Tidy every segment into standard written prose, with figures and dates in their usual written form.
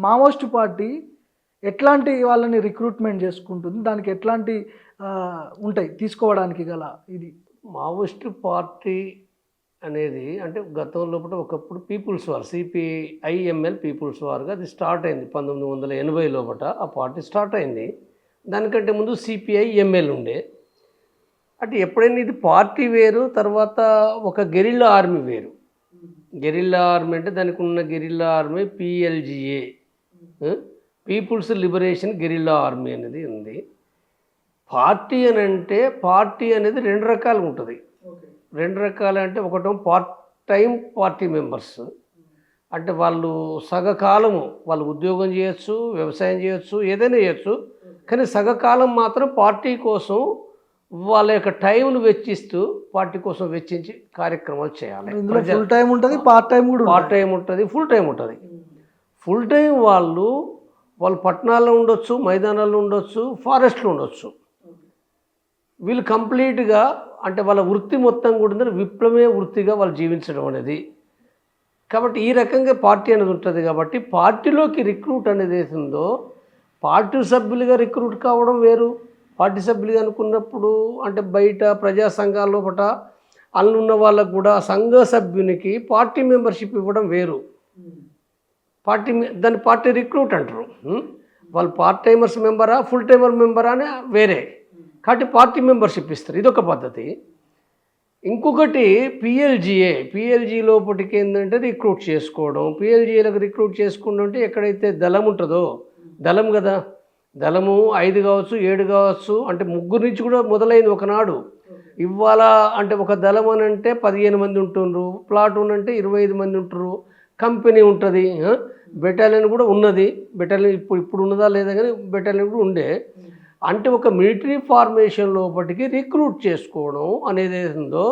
Maoist party ఎట్లాంటి వాళ్ళని recruitment చేసుకుంటుంది, దానికి ఎట్లాంటి ఉంటాయి తీసుకోవడానికి గల ఇది? మావోయిస్ట్ పార్టీ అనేది అంటే గతంలో ఒకప్పుడు పీపుల్స్ వార్, సిపిఐఎంఎల్ పీపుల్స్ వార్గా అది స్టార్ట్ అయింది 1980 లోపల ఆ పార్టీ స్టార్ట్ అయింది. దానికంటే ముందు సిపిఐఎంఎల్ ఉండే. అంటే ఎప్పుడైనా ఇది పార్టీ వేరు, తర్వాత ఒక గెరిల్లా ఆర్మీ వేరు. గెరిల్లా ఆర్మీ అంటే దానికి ఉన్న guerrilla army PLGA, people's liberation guerrilla army అనేది ఉంది. పార్టీ అని అంటే పార్టీ అనేది రెండు రకాలు ఉంటుంది. రెండు రకాలు అంటే ఒకటో పార్ట్ టైం పార్టీ మెంబర్స్, అంటే వాళ్ళు సగకాలము వాళ్ళు ఉద్యోగం చేయొచ్చు, వ్యవసాయం చేయొచ్చు, ఏదైనా చేయొచ్చు, కానీ సగకాలం మాత్రం పార్టీ కోసం వాళ్ళ యొక్క టైంను వెచ్చిస్తూ పార్టీ కోసం వెచ్చించి కార్యక్రమాలు చేయాలి. ఇందులో ఫుల్ టైం ఉంటుంది, పార్ట్ టైం కూడా, పార్ట్ టైం ఉంటుంది, ఫుల్ టైం ఉంటుంది. ఫుల్ టైం వాళ్ళు పట్టణాల్లో ఉండొచ్చు, మైదానాల్లో ఉండొచ్చు, ఫారెస్ట్లో ఉండొచ్చు. వీళ్ళు కంప్లీట్గా అంటే వాళ్ళ వృత్తి మొత్తం కూడా విప్లవమే వృత్తిగా వాళ్ళు జీవించడం అనేది. కాబట్టి ఈ రకంగా పార్టీ అనేది ఉంటుంది. కాబట్టి పార్టీలోకి రిక్రూట్ అనేది ఏతుందో, పార్టీ సభ్యులుగా రిక్రూట్ కావడం వేరు. పార్టీ సభ్యులుగా అనుకున్నప్పుడు అంటే బయట ప్రజా సంఘాల లోపల అందున్న వాళ్ళకు కూడా సంఘ సభ్యునికి పార్టీ మెంబర్షిప్ ఇవ్వడం వేరు. దాన్ని పార్టీ రిక్రూట్ అంటారు. వాళ్ళు పార్ట్ టైమర్స్ మెంబరా, ఫుల్ టైమర్ మెంబరా అని వేరే. కాబట్టి పార్టీ మెంబర్షిప్ ఇస్తారు, ఇదొక పద్ధతి. ఇంకొకటి పిఎల్జీ లోపలికి ఏంటంటే రిక్రూట్ చేసుకోవడం. పిఎల్జీలకు రిక్రూట్ చేసుకుంటూ ఉంటే ఎక్కడైతే దళం ఉంటుందో, దళం కదా, దళము 5 కావచ్చు, 7 కావచ్చు, అంటే 3 నుంచి కూడా మొదలైంది ఒకనాడు. ఇవాళ అంటే ఒక దళం అని అంటే 15 మంది ఉంటున్నారు, ప్లాటూన్ అంటే 25 మంది ఉంటారు, కంపెనీ ఉంటుంది, బెటాలియన్ కూడా ఉన్నది. బెటాలియన్ ఇప్పుడు ఉన్నదా లేదా కానీ బెటాలియన్ కూడా ఉండే. అంటే ఒక మిలిటరీ ఫార్మేషన్ లోపలికి రిక్రూట్ చేసుకోవడం అనేది ఉందో,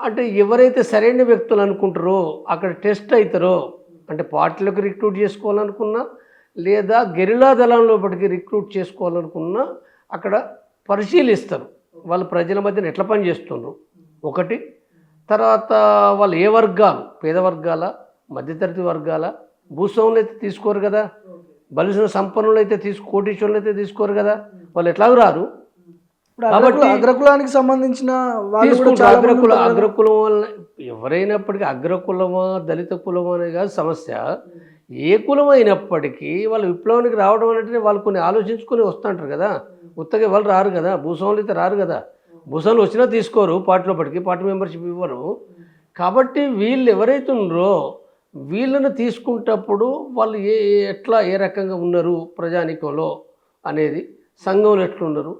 అంటే ఎవరైతే సరైన వ్యక్తులు అనుకుంటారో అక్కడ టెస్ట్ అవుతారో, అంటే పార్టీలకు రిక్రూట్ చేసుకోవాలనుకున్నా లేదా గెరిలా దళం లోపలికి రిక్రూట్ చేసుకోవాలనుకున్నా అక్కడ పరిశీలిస్తారు. వాళ్ళు ప్రజల మధ్యన ఎట్లా పనిచేస్తున్నారు ఒకటి. తర్వాత వాళ్ళు ఏ వర్గాలు, పేద వర్గాల, మధ్యతరగతి వర్గాల, భూస్వాములు అయితే తీసుకోరు కదా, బలిసిన సంపన్నులు అయితే కోటీశ్వరులు అయితే తీసుకోరు కదా, వాళ్ళు ఎట్లాగూ రారు. కాబట్టి అగ్రకులానికి సంబంధించిన అగ్రకులం వల్ల ఎవరైనప్పటికీ అగ్రకులమా దళిత కులమా అనే కాదు సమస్య. ఏ కులం అయినప్పటికీ వాళ్ళు విప్లవానికి రావడం అంటే వాళ్ళు కొన్ని ఆలోచించుకొని వస్తుంటారు కదా, ఉత్తగా వాళ్ళు రారు కదా, భూస్వాములు అయితే రారు కదా. భూస్వాములు వచ్చినా తీసుకోరు, పార్టీలోపటికి పార్టీ మెంబర్షిప్ ఇవ్వరు. కాబట్టి వీళ్ళు ఎవరైతే ఉన్నారో వీళ్ళని తీసుకుంటప్పుడు వాళ్ళు ఏ రకంగా ఉన్నారు ప్రజానీకంలో అనేది, సంఘంలో ఎట్లున్నారు,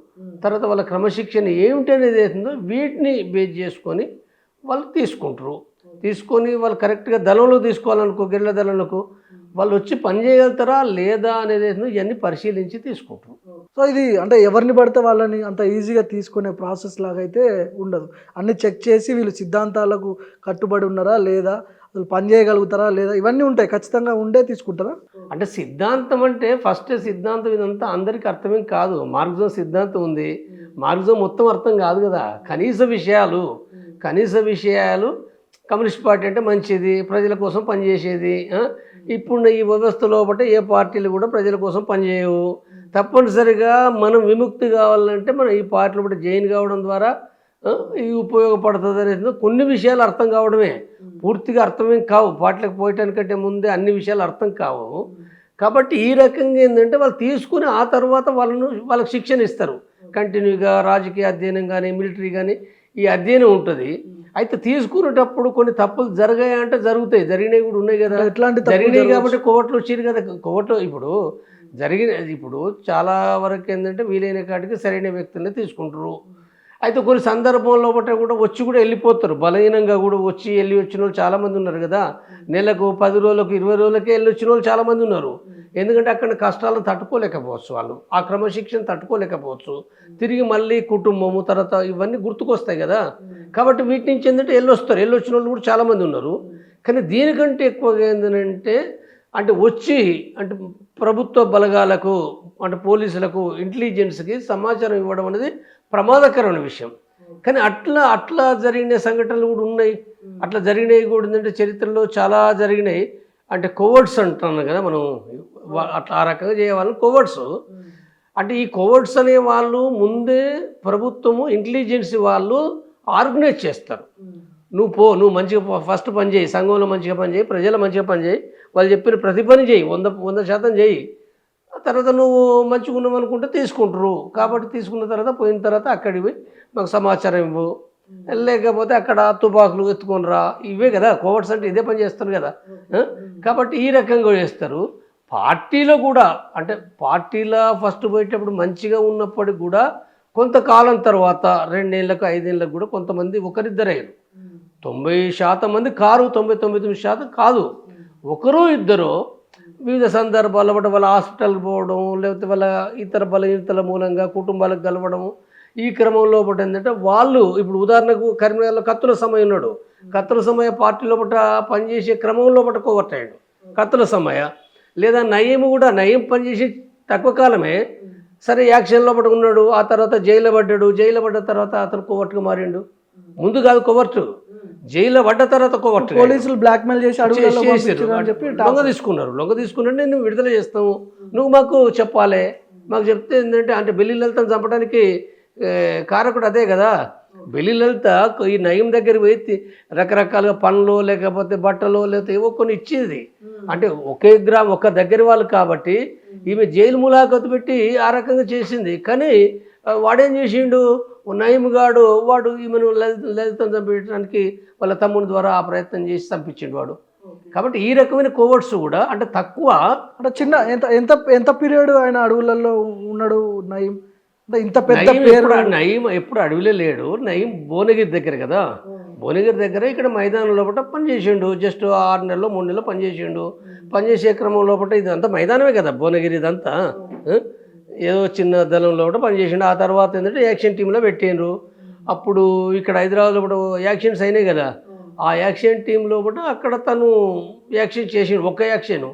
తర్వాత వాళ్ళ క్రమశిక్షణ ఏమిటి అనేది అవుతుందో వీటిని బేస్ చేసుకొని వాళ్ళు తీసుకుంటారు. తీసుకొని వాళ్ళు కరెక్ట్గా దళంలో తీసుకోవాలనుకో, గెరిల్లా దళంలో వాళ్ళు వచ్చి పని చేయగలుగుతారా లేదా అనేది ఇవన్నీ పరిశీలించి తీసుకుంటారు. సో ఇది అంటే ఎవరిని పడితే వాళ్ళని అంత ఈజీగా తీసుకునే ప్రాసెస్ లాగా అయితే ఉండదు. అన్ని చెక్ చేసి వీళ్ళు సిద్ధాంతాలకు కట్టుబడి ఉన్నారా లేదా, అసలు పని చేయగలుగుతారా లేదా, ఇవన్నీ ఉంటాయి, ఖచ్చితంగా ఉండే తీసుకుంటారా. అంటే సిద్ధాంతం అంటే ఫస్ట్ సిద్ధాంతం ఇదంతా అందరికీ అర్థమేం కాదు. మార్క్సిజం సిద్ధాంతం ఉంది, మార్క్సిజం మొత్తం అర్థం కాదు కదా. కనీస విషయాలు కమ్యూనిస్ట్ పార్టీ అంటే మంచిది, ప్రజల కోసం పనిచేసేది. ఇప్పుడు ఈ వ్యవస్థ లోపల ఏ పార్టీలు కూడా ప్రజల కోసం పనిచేయవు. తప్పనిసరిగా మనం విముక్తి కావాలంటే మనం ఈ పార్టీలో కూడా జాయిన్ కావడం ద్వారా ఇది ఉపయోగపడుతుంది అనేది కొన్ని విషయాలు అర్థం కావడమే, పూర్తిగా అర్థమేం కావు. పార్టీలకు పోయటానికంటే ముందే అన్ని విషయాలు అర్థం కావు. కాబట్టి ఈ రకంగా ఏంటంటే వాళ్ళు తీసుకుని ఆ తర్వాత వాళ్ళకి శిక్షణ ఇస్తారు. కంటిన్యూగా రాజకీయ అధ్యయనం కానీ మిలిటరీ కానీ ఈ అధ్యయనం ఉంటుంది. అయితే తీసుకునేటప్పుడు కొన్ని తప్పులు జరిగాయంటే జరుగుతాయి, జరిగినవి కూడా ఉన్నాయి కదా. జరిగినాయి కాబట్టి కోర్టులు వచ్చారు కదా. కోర్టు ఇప్పుడు చాలా వరకు ఏంటంటే వీలైన కాటికి సరైన వ్యక్తులనే తీసుకుంటారు. అయితే కొన్ని సందర్భంలో కూడా వచ్చి కూడా వెళ్ళిపోతారు, బలహీనంగా కూడా వెళ్ళి వచ్చిన వాళ్ళు చాలామంది ఉన్నారు కదా. నెలకు 10 రోజులకు 20 రోజులకే వెళ్ళి వచ్చిన వాళ్ళు చాలామంది ఉన్నారు. ఎందుకంటే అక్కడ కష్టాలను తట్టుకోలేకపోవచ్చు, వాళ్ళు ఆ క్రమశిక్షణ తట్టుకోలేకపోవచ్చు. తిరిగి మళ్ళీ కుటుంబము తర్వాత ఇవన్నీ గుర్తుకొస్తాయి కదా. కాబట్టి వీటి నుంచి ఏంటంటే వెళ్ళొచ్చిన వాళ్ళు కూడా చాలామంది ఉన్నారు. కానీ దీనికంటే ఎక్కువగా ఏంటంటే అంటే ప్రభుత్వ బలగాలకు, అంటే పోలీసులకు, ఇంటెలిజెన్స్కి సమాచారం ఇవ్వడం అనేది ప్రమాదకరమైన విషయం. కానీ అట్లా జరిగిన సంఘటనలు కూడా ఉన్నాయి. అట్లా జరిగినవి కూడా ఏంటంటే చరిత్రలో చాలా జరిగినాయి. అంటే కోవర్ట్స్ అంటున్నాం కదా మనం, అట్లా ఆ రకంగా చేయవాళ్ళని కోవర్ట్స్. అంటే ఈ కోవర్ట్స్ అనే వాళ్ళు ముందే ప్రభుత్వము ఇంటెలిజెన్స్ వాళ్ళు ఆర్గనైజ్ చేస్తారు. నువ్వు మంచిగా ఫస్ట్ పని చేయి, సంఘంలో మంచిగా పని చేయి, ప్రజలు మంచిగా పని చేయి, వాళ్ళు చెప్పిన ప్రతి పని చేయి, 100% చేయి. తర్వాత నువ్వు మంచిగా ఉన్నావు అనుకుంటే తీసుకుంటారు. కాబట్టి తీసుకున్న తర్వాత పోయిన తర్వాత అక్కడికి పోయి మాకు సమాచారం ఇవ్వు, లేకపోతే అక్కడ తుపాకులు ఎత్తుకొని రా. ఇవే కదా కోవర్ట్స్ అంటే, ఇదే పని చేస్తారు కదా. కాబట్టి ఈ రకంగా చేస్తారు. పార్టీలో కూడా అంటే పార్టీలో ఫస్ట్ పోయేటప్పుడు మంచిగా ఉన్నప్పటికి కూడా కొంతకాలం తర్వాత 2 ఏళ్ళకు 5 ఏళ్ళకు కూడా కొంతమంది ఒకరిద్దరయ్యారు. 90% మంది కారు, 99% కాదు. ఒకరు ఇద్దరు వివిధ సందర్భాల్లో బట్టి వాళ్ళ హాస్పిటల్కి పోవడం, లేకపోతే వాళ్ళ ఇతర బలహీనతల మూలంగా కుటుంబాలకు కలవడం. ఈ క్రమంలో ఒకటి ఏంటంటే వాళ్ళు ఇప్పుడు ఉదాహరణకు కరీంనగర్లో కత్తుల సమయ ఉన్నాడు. కత్తుల సమయ పార్టీలో పట్ల పనిచేసే క్రమంలో పట్ల కోవర్టాడు కత్తుల సమయ. లేదా నయీం కూడా, నయీం పనిచేసి తక్కువ కాలమే సరే యాక్షన్లో పట్టు ఉన్నాడు. ఆ తర్వాత జైల్లో పడ్డాడు. జైల్లో పడ్డ తర్వాత అతను కోవర్ట్గా మారిండు. ముందు కాదు కోవర్టు, జైల్లో పడ్డ తర్వాత కోవర్టు. పోలీసులు బ్లాక్మెయిల్ చేసి అడుగులలో పంపించారు అని చెప్పి లొంగ తీసుకున్నాడు. నేను విడుదల చేస్తాము, నువ్వు మాకు చెప్పాలి. మాకు చెప్తే ఏంటంటే అంటే బెల్లి లలితను చంపడానికి కారకుడు అదే కదా. బెల్లి లలిత ఈ నయం దగ్గరికి పోయి రకరకాలుగా పనులు, లేకపోతే బట్టలు, లేకపోతే ఏవో కొన్ని ఇచ్చేది. అంటే ఒక దగ్గర వాళ్ళు కాబట్టి ఈమె జైలు ములాఖతు పెట్టి ఆ రకంగా చేసింది. కానీ వాడేం చేసిండు, నయం గాడు వాడు ఈమెను లలితను చంపించడానికి వాళ్ళ తమ్ముని ద్వారా ఆ ప్రయత్నం చేసి చంపించిండు వాడు. కాబట్టి ఈ రకమైన కోవర్ట్స్ కూడా అంటే తక్కువ. అంటే చిన్న ఎంత ఎంత పీరియడ్ ఆయన అడవులలో ఉన్నాడు నయీం? ఇంత పెద్ద పేరు. నయీం ఎప్పుడు అడవిలో లేడు. నయీం భువనగిరి దగ్గర కదా. భువనగిరి దగ్గర ఇక్కడ మైదానం లోపల పనిచేసిండు. జస్ట్ 6 నెలలో 3 నెలలో పనిచేసిండు. పనిచేసే క్రమం లోపల ఇదంతా మైదానమే కదా భువనగిరి. ఇదంతా ఏదో చిన్న దళం లోపల పనిచేసిండు. ఆ తర్వాత ఏంటంటే యాక్షన్ టీంలో పెట్టిండ్రు. అప్పుడు ఇక్కడ హైదరాబాద్లో కూడా యాక్షన్స్ అయినాయి కదా. ఆ యాక్షన్ టీం లోపల అక్కడ తను యాక్షన్ చేసిండు, ఒక్క యాక్షన్.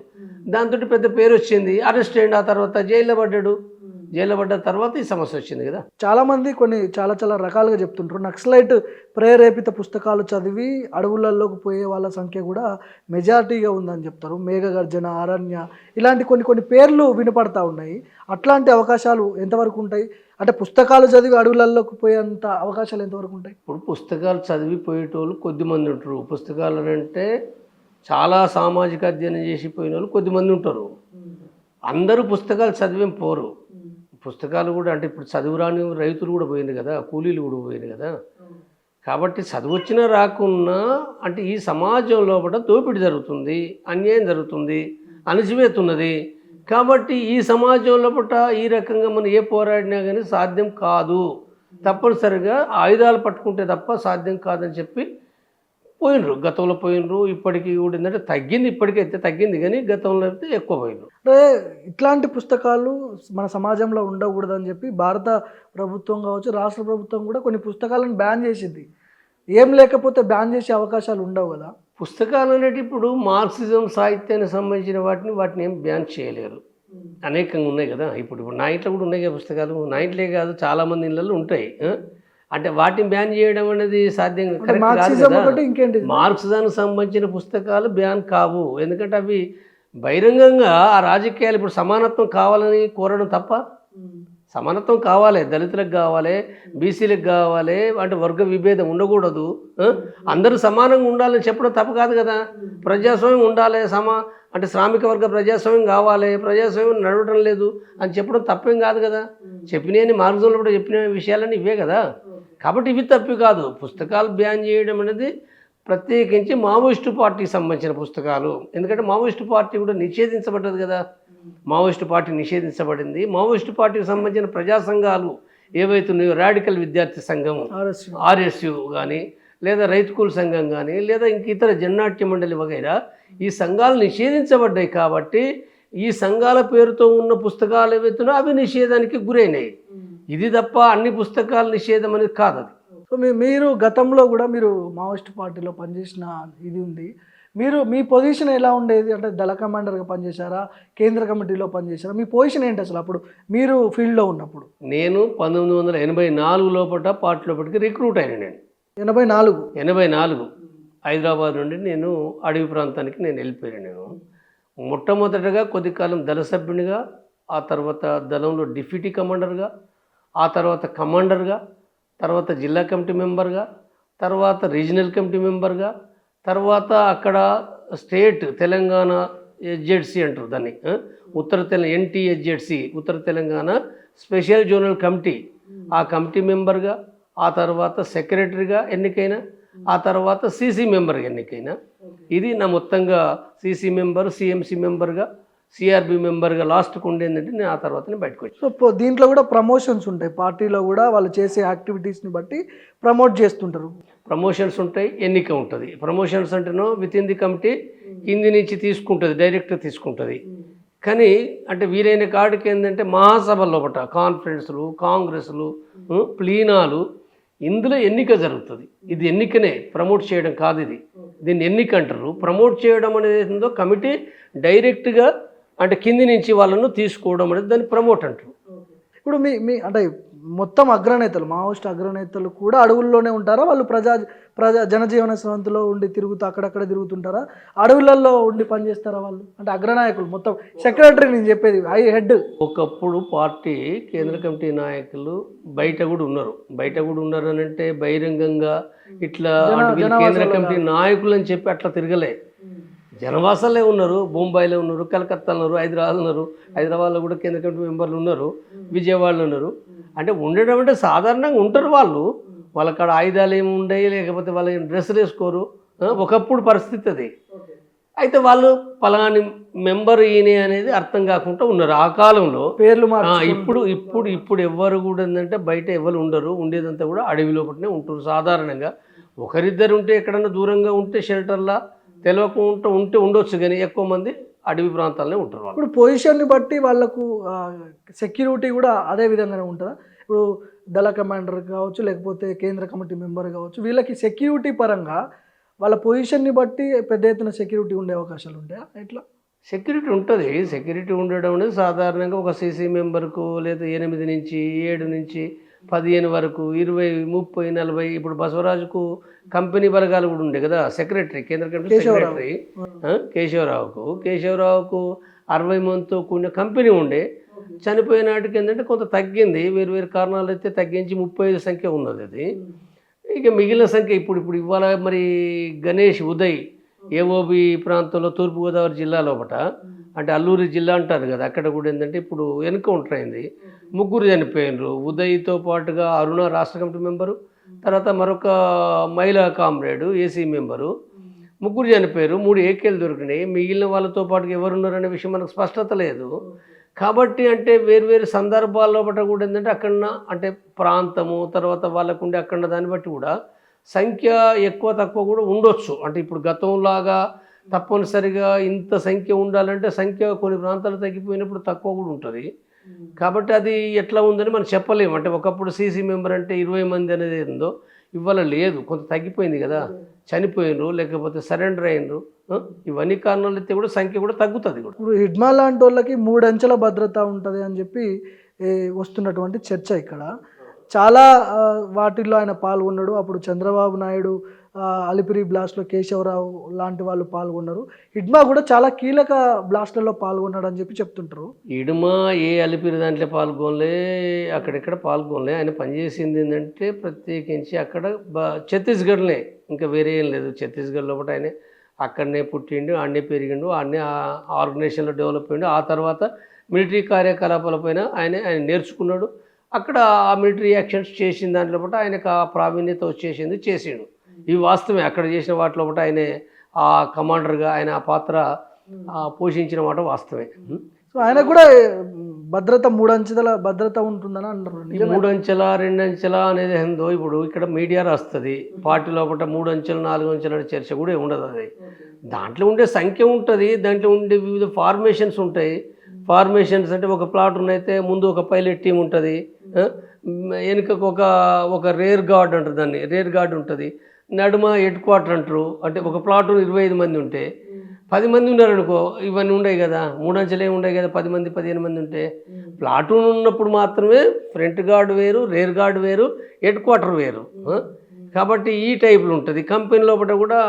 దాంతో పెద్ద పేరు వచ్చింది. అరెస్ట్ అయ్యిండు. ఆ తర్వాత జైల్లో పడ్డాడు. జైల్లో పడ్డ తర్వాత ఈ సమస్య వచ్చింది కదా. చాలామంది చాలా రకాలుగా చెప్తుంటారు. నక్సలైట్ ప్రేరేపిత పుస్తకాలు చదివి అడవులలోకి పోయే వాళ్ళ సంఖ్య కూడా మెజారిటీగా ఉందని చెప్తారు. మేఘగర్జన, అరణ్య, ఇలాంటి కొన్ని పేర్లు వినపడతా ఉన్నాయి. అట్లాంటి అవకాశాలు ఎంతవరకు ఉంటాయి? అంటే పుస్తకాలు చదివి అడవులలోకి పోయేంత అవకాశాలు ఎంతవరకు ఉంటాయి? ఇప్పుడు పుస్తకాలు చదివి పోయేటోళ్ళు కొద్దిమంది ఉంటారు. పుస్తకాలు అంటే చాలా సామాజిక అధ్యయనం చేసి పోయిన వాళ్ళు కొద్దిమంది ఉంటారు. అందరూ పుస్తకాలు చదివేం పోరు. పుస్తకాలు కూడా అంటే ఇప్పుడు చదువురాని రైతులు కూడా పోయింది కదా, కూలీలు కూడా పోయింది కదా. కాబట్టి చదువొచ్చినా రాకున్నా అంటే ఈ సమాజంలో కూడా దోపిడీ జరుగుతుంది, అన్యాయం జరుగుతుంది, అణచివేతున్నది. కాబట్టి ఈ సమాజంలో పట్ల ఈ రకంగా మనం ఏ పోరాడినా కానీ సాధ్యం కాదు. తప్పనిసరిగా ఆయుధాలు పట్టుకుంటే తప్ప సాధ్యం కాదని చెప్పి పోయినరు. గతంలో పోయినరు. ఇప్పటికీ కూడా ఏంటంటే తగ్గింది, ఇప్పటికైతే తగ్గింది, కానీ గతంలో అయితే ఎక్కువ పోయినరు. అంటే ఇట్లాంటి పుస్తకాలు మన సమాజంలో ఉండకూడదని చెప్పి భారత ప్రభుత్వం కావచ్చు, రాష్ట్ర ప్రభుత్వం కూడా కొన్ని పుస్తకాలను బ్యాన్ చేసింది. ఏం లేకపోతే బ్యాన్ చేసే అవకాశాలు ఉండవు కదా. పుస్తకాలు అనేవి ఇప్పుడు మార్క్సిజం సాహిత్యానికి సంబంధించిన వాటిని ఏం బ్యాన్ చేయలేరు. అనేకంగా ఉన్నాయి కదా. ఇప్పుడు నా ఇంట్లో కూడా ఉన్నాయి కదా పుస్తకాలు. నా ఇంట్లే కాదు, చాలామంది ఇళ్ళల్లో ఉంటాయి. అంటే వాటిని బ్యాన్ చేయడం అనేది సాధ్యం కాదు. మార్క్సిజానికి సంబంధించిన పుస్తకాలు బ్యాన్ కావు. ఎందుకంటే అవి బహిరంగంగా ఆ రాజకీయాలు ఇప్పుడు సమానత్వం కావాలని కోరడం తప్ప. సమానత్వం కావాలి, దళితులకు కావాలి, బీసీలకు కావాలి, అంటే వర్గ విభేదం ఉండకూడదు, అందరూ సమానంగా ఉండాలని చెప్పడం తప్పు కాదు కదా. ప్రజాస్వామ్యం ఉండాలి, అంటే శ్రామిక వర్గ ప్రజాస్వామ్యం కావాలి, ప్రజాస్వామ్యం నడవడం లేదు అని చెప్పడం తప్పేం కాదు కదా. చెప్పినవి మార్క్సిజంలో కూడా చెప్పిన విషయాలన్నీ ఇవే కదా. కాబట్టి ఇవి తప్పి కాదు. పుస్తకాలు బ్యాన్ చేయడం అనేది ప్రత్యేకించి మావోయిస్టు పార్టీకి సంబంధించిన పుస్తకాలు. ఎందుకంటే మావోయిస్టు పార్టీ కూడా నిషేధించబడ్డది కదా. Maoist party నిషేధించబడింది. మావోయిస్టు పార్టీకి సంబంధించిన ప్రజా సంఘాలు ఏవైతున్నాయో, రాడికల్ విద్యార్థి సంఘం ఆర్ఎస్యు కానీ, లేదా రైతు కూలి సంఘం కానీ, లేదా ఇంక ఇతర జన్నాట్య మండలి వగైరా ఈ సంఘాలు నిషేధించబడ్డాయి. కాబట్టి ఈ సంఘాల పేరుతో ఉన్న పుస్తకాలు ఏవైతున్నాయో అవి నిషేధానికి గురైనాయి. ఇది తప్ప అన్ని పుస్తకాలు నిషేధం అనేది కాదు. అది సో మీరు గతంలో కూడా మీరు మావోయిస్ట్ పార్టీలో పనిచేసిన ఇది ఉంది. మీ పొజిషన్ ఎలా ఉండేది? అంటే దళ కమాండర్గా పనిచేశారా, కేంద్ర కమిటీలో పనిచేశారా? మీ పొజిషన్ ఏంటి అసలు అప్పుడు మీరు ఫీల్డ్లో ఉన్నప్పుడు? నేను 1984 లోపల పార్టీ లోపలికి రిక్రూట్ అయినా. నేను 84 హైదరాబాద్ నుండి నేను అడవి ప్రాంతానికి నేను వెళ్ళిపోయాను. నేను మొట్టమొదటగా కొద్ది కాలం దళ సభ్యునిగా, ఆ తర్వాత దళంలో డిప్యూటీ కమాండర్గా, ఆ తర్వాత కమాండర్గా, తర్వాత జిల్లా కమిటీ మెంబర్గా, తర్వాత రీజనల్ కమిటీ మెంబర్గా, తర్వాత అక్కడ స్టేట్ తెలంగాణ హెచ్జెడ్సీ అంటారు దాన్ని, ఉత్తర తెలంగాణ NTHZC ఉత్తర తెలంగాణ స్పెషల్ జోనల్ కమిటీ, ఆ కమిటీ మెంబర్గా, ఆ తర్వాత సెక్రటరీగా ఎన్నికైనా, ఆ తర్వాత CC మెంబర్గా ఎన్నికైనా. ఇది నా మొత్తంగా CC మెంబర్, CMC మెంబర్గా, CRB మెంబర్గా లాస్ట్కి ఉండేందంటే నేను ఆ తర్వాత బయటకు వచ్చాను. సో దీంట్లో కూడా ప్రమోషన్స్ ఉంటాయి, పార్టీలో కూడా వాళ్ళు చేసే యాక్టివిటీస్ని బట్టి ప్రమోట్ చేస్తుంటారు. ప్రమోషన్స్ ఉంటాయి, ఎన్నిక ఉంటుంది. ప్రమోషన్స్ అంటేనో విత్ ఇన్ ది కమిటీ కింది నుంచి తీసుకుంటుంది, డైరెక్ట్గా తీసుకుంటుంది. కానీ అంటే వీలైన కాడికి ఏంటంటే మహాసభల లోపల కాన్ఫరెన్స్లు, కాంగ్రెస్లు, ప్లీనాలు, ఇందులో ఎన్నిక జరుగుతుంది. ఇది ఎన్నికనే, ప్రమోట్ చేయడం కాదు. దీన్ని ఎన్నిక అంటారు. ప్రమోట్ చేయడం అనేది ఏందో కమిటీ డైరెక్ట్గా అంటే కింది నుంచి వాళ్ళను తీసుకోవడం అనేది దాన్ని ప్రమోట్ అంటారు. ఇప్పుడు మీ అంటే మొత్తం అగ్రనేతలు, మావోయిస్ట్ అగ్రనేతలు కూడా అడవుల్లోనే ఉంటారా? వాళ్ళు జనజీవన స్రవంతిలో ఉండి తిరుగుతూ అక్కడక్కడ తిరుగుతుంటారా? అడవులలో ఉండి పనిచేస్తారా వాళ్ళు? అంటే అగ్రనాయకులు మొత్తం సెక్రటరీ నేను చెప్పేది హెడ్. ఒకప్పుడు పార్టీ కేంద్ర కమిటీ నాయకులు బయట కూడా ఉన్నారు అని అంటే బహిరంగంగా ఇట్లా కేంద్ర కమిటీ నాయకులు అని చెప్పి అట్లా తిరగలే. జనవాసాలే ఉన్నారు, బొంబాయిలో ఉన్నారు, కలకత్తాలో ఉన్నారు, హైదరాబాద్లో కూడా కేంద్ర కమిటీ మెంబర్లు ఉన్నారు, విజయవాడలో ఉన్నారు. అంటే ఉండడం అంటే సాధారణంగా ఉంటారు వాళ్ళక్కడ ఆయుధాలు ఏమి ఉండవు, లేకపోతే వాళ్ళ డ్రెస్సులు వేసుకోరు. ఒకప్పుడు పరిస్థితి అది. అయితే వాళ్ళు పలాని మెంబర్ ఈయన అనేది అర్థం కాకుండా ఉన్నారు ఆ కాలంలో. పేర్లు ఇప్పుడు ఎవ్వరు కూడా ఏంటంటే బయట ఎవరు ఉండరు, ఉండేదంతా కూడా అడవి లోపలనే ఉంటారు. సాధారణంగా ఒకరిద్దరు ఉంటే ఎక్కడన్నా దూరంగా ఉంటే షెల్టర్లా తెలియకుండా ఉండొచ్చు, కానీ ఎక్కువ మంది అడవి ప్రాంతాలనే ఉంటారు. ఇప్పుడు పొజిషన్ని బట్టి వాళ్ళకు సెక్యూరిటీ కూడా అదే విధంగానే ఉంటుందా? ఇప్పుడు దళ కమాండర్ కావచ్చు, లేకపోతే కేంద్ర కమిటీ మెంబర్ కావచ్చు, వీళ్ళకి సెక్యూరిటీ పరంగా వాళ్ళ పొజిషన్ని బట్టి పెద్ద ఎత్తున సెక్యూరిటీ ఉండే అవకాశాలు ఉంటాయా? ఎట్లా సెక్యూరిటీ ఉంటుంది? సెక్యూరిటీ ఉండడం అనేది సాధారణంగా ఒక CC మెంబర్కు లేదా 8 నుంచి 7 నుంచి 15 వరకు, 20, 30, 40. ఇప్పుడు బసవరాజుకు కంపెనీ బలగాలు కూడా ఉండే కదా, సెక్రటరీ, కేంద్ర కమిటీ సెక్రటరీ కేశవరావుకు 60 మందితో కూడిన కంపెనీ ఉండే. చనిపోయిన నాటికి ఏంటంటే కొంత తగ్గింది, వేరు కారణాలు అయితే తగ్గించి 35 సంఖ్య ఉన్నది అది. ఇక మిగిలిన సంఖ్య ఇప్పుడు ఇవాళ మరి గణేష్ ఉదయ్ AOB ప్రాంతంలో తూర్పుగోదావరి జిల్లా లోపట, అంటే అల్లూరి జిల్లా అంటారు కదా, అక్కడ కూడా ఏంటంటే ఇప్పుడు ఎన్కౌంటర్ అయింది, 3 చనిపోయినరు. ఉదయ్తో పాటుగా అరుణ రాష్ట్ర కమిటీ మెంబరు, తర్వాత మరొక మహిళా కామ్రేడు AC మెంబరు, 3 చనిపోయారు. 3 ఏకేలు దొరికినాయి. మిగిలిన వాళ్ళతో పాటుగా ఎవరున్నారనే విషయం మనకు స్పష్టత లేదు. కాబట్టి అంటే వేరు సందర్భాల్లో బట్ట కూడా ఏంటంటే అక్కడ అంటే ప్రాంతము, తర్వాత వాళ్ళకు ఉండే అక్కడ దాన్ని బట్టి కూడా సంఖ్య ఎక్కువ తక్కువ కూడా ఉండొచ్చు. అంటే ఇప్పుడు గతంలాగా తప్పనిసరిగా ఇంత సంఖ్య ఉండాలంటే సంఖ్య కొన్ని ప్రాంతాలు తగ్గిపోయినప్పుడు తక్కువ కూడా ఉంటుంది. కాబట్టి అది ఎట్లా ఉందని మనం చెప్పలేము. అంటే ఒకప్పుడు CC మెంబర్ అంటే 20 మంది అనేది ఏందో ఇవాళ లేదు, కొంత తగ్గిపోయింది కదా, చనిపోయినరు లేకపోతే సరెండర్ అయినరు. ఇవన్నీ కారణాలు అయితే కూడా సంఖ్య కూడా తగ్గుతుంది కూడా. ఇప్పుడు హిడ్మా లాంటి వాళ్ళకి 3 అంచెల భద్రత ఉంటుంది అని చెప్పి వస్తున్నటువంటి చర్చ ఇక్కడ. చాలా వాటిల్లో ఆయన పాల్గొన్నాడు. అప్పుడు చంద్రబాబు నాయుడు అలిపిరి బ్లాస్ట్లో కేశవరావు లాంటి వాళ్ళు పాల్గొన్నారు. హిడ్మా కూడా చాలా కీలక బ్లాస్ట్లలో పాల్గొన్నాడు అని చెప్పి చెప్తుంటారు. హిడ్మా ఏ అలిపిరి దాంట్లో పాల్గొనలే, అక్కడెక్కడ పాల్గొనలే. ఆయన పనిచేసింది ఏంటంటే ప్రత్యేకించి అక్కడ ఛత్తీస్గఢ్నే, ఇంకా వేరే ఏం లేదు. ఛత్తీస్గఢ్ లోపల ఆయన అక్కడనే పుట్టిండు, ఆడనే పెరిగిండు, ఆడనే ఆర్గనైజేషన్లో డెవలప్ అయ్యిండు. ఆ తర్వాత మిలిటరీ కార్యకలాపాలపైన ఆయన నేర్చుకున్నాడు. అక్కడ ఆ మిలిటరీ యాక్షన్స్ చేసిన దాంట్లో బట్టి ఆయనకు ఆ ప్రావీణ్యత చేసిండు. ఇవి వాస్తవమే. అక్కడ చేసిన వాటిలో బట్టి ఆయన ఆ కమాండర్గా ఆయన ఆ పాత్ర పోషించిన మాట వాస్తవమే. సో ఆయన కూడా భద్రత 3 అంచెల భద్రత ఉంటుందని అంటారు. 3 అంచెల 2 అంచెల అనేది ఏందో ఇప్పుడు ఇక్కడ మీడియా రాస్తుంది. పార్టీ లోపల 3 అంచెలు 4 అంచెల చర్చ కూడా ఉండదు. అది దాంట్లో ఉండే సంఖ్య ఉంటుంది, దాంట్లో ఉండే వివిధ ఫార్మేషన్స్ ఉంటాయి. ఫార్మేషన్స్ అంటే ఒక ప్లాటూన్ అయితే ముందు ఒక పైలట్ టీం ఉంటుంది, వెనుకకు ఒక రేర్ గార్డ్ అంటారు, దాన్ని రేర్ గార్డ్ ఉంటుంది, నడుమ హెడ్ క్వార్టర్ అంటారు. అంటే ఒక ప్లాటూన్ 25 మంది ఉంటే 10 మంది ఉన్నారనుకో, ఇవన్నీ ఉండవు కదా, 3 అంచెలే ఉండవు కదా, 10 మంది 15 మంది ఉంటే. ప్లాటూన్ ఉన్నప్పుడు మాత్రమే ఫ్రంట్ గార్డ్ వేరు, రేర్ గార్డ్ వేరు, హెడ్ క్వార్టర్ వేరు. కాబట్టి ఈ టైప్లో ఉంటుంది. కంపెనీ లోపల కూడా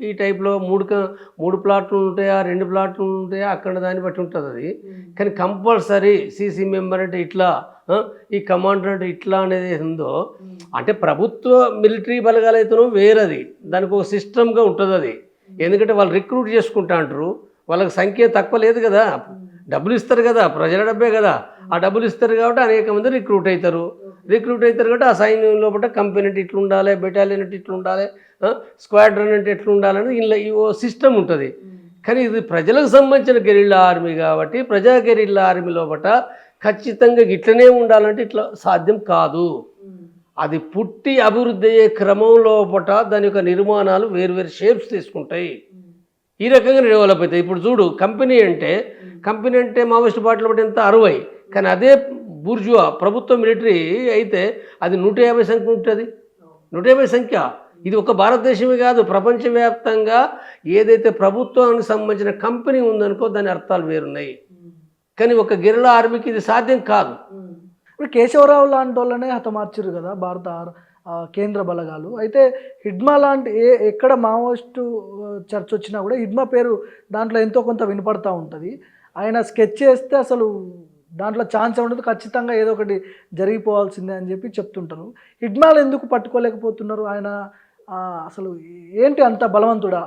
ఈ టైప్లో మూడు ప్లాట్లు ఉంటాయా, 2 ప్లాట్లు ఉంటాయా, అక్కడ దాన్ని బట్టి ఉంటుంది అది. కానీ కంపల్సరీ సీసీ మెంబర్ అంటే ఇట్లా, ఈ కమాండర్ అంటే ఇట్లా అనేది ఉందో, అంటే ప్రభుత్వ మిలిటరీ బలగాలు అయితేనో వేరది, దానికి ఒక సిస్టమ్గా ఉంటుంది అది. ఎందుకంటే వాళ్ళు రిక్రూట్ చేసుకుంటా అంటారు, వాళ్ళకి సంఖ్య తక్కువ లేదు కదా, డబ్బులు ఇస్తారు కదా, ప్రజల డబ్బే కదా, ఆ డబ్బులు ఇస్తారు కాబట్టి అనేక మంది రిక్రూట్ అవుతారు కాబట్టి ఆ సైన్యం లోపల కంపెనీ అంటే ఇట్లా ఉండాలి, బెటాలియన్ అంటే ఇట్లా ఉండాలి, స్క్వాడ్రన్ అంటే ఎట్లా ఉండాలని ఇలా ఈ సిస్టమ్ ఉంటుంది. కానీ ఇది ప్రజలకు సంబంధించిన గెరిల్లా ఆర్మీ కాబట్టి ప్రజా గెరిల్లా ఆర్మీ లోపల ఖచ్చితంగా ఇట్లనే ఉండాలంటే ఇట్లా సాధ్యం కాదు. అది పుట్టి అభివృద్ధి అయ్యే క్రమం లోపల దాని యొక్క నిర్మాణాలు వేరు షేప్స్ తీసుకుంటాయి, ఈ రకంగా డెవలప్ అవుతాయి. ఇప్పుడు చూడు, కంపెనీ అంటే మావోయిస్ట్ పార్టీలో బట్టి ఎంత 60, కానీ అదే బూర్జువా ప్రభుత్వ మిలిటరీ అయితే అది 150 సంఖ్య ఉంటుంది. 150 సంఖ్య. ఇది ఒక భారతదేశమే కాదు, ప్రపంచవ్యాప్తంగా ఏదైతే ప్రభుత్వానికి సంబంధించిన కంపెనీ ఉందనుకో దాని అర్థాలు వేరున్నాయి. కానీ ఒక గెరిల్లా ఆర్మీకి ఇది సాధ్యం కాదు. ఇప్పుడు కేశవరావు లాంటి వాళ్ళనే హతమార్చారు కదా భారత కేంద్ర బలగాలు. అయితే హిడ్మా లాంటి ఎక్కడ మావోయిస్టు చర్చ వచ్చినా కూడా హిడ్మా పేరు దాంట్లో ఎంతో కొంత వినపడతా ఉంటుంది. ఆయన స్కెచ్ చేస్తే అసలు దాంట్లో ఛాన్స్ ఉండదు, ఖచ్చితంగా ఏదో ఒకటి జరిగిపోవాల్సిందే అని చెప్పి చెప్తుంటారు. హిడ్మాలు ఎందుకు పట్టుకోలేకపోతున్నారు? ఆయన అసలు ఏంటి అంత బలవంతుడా?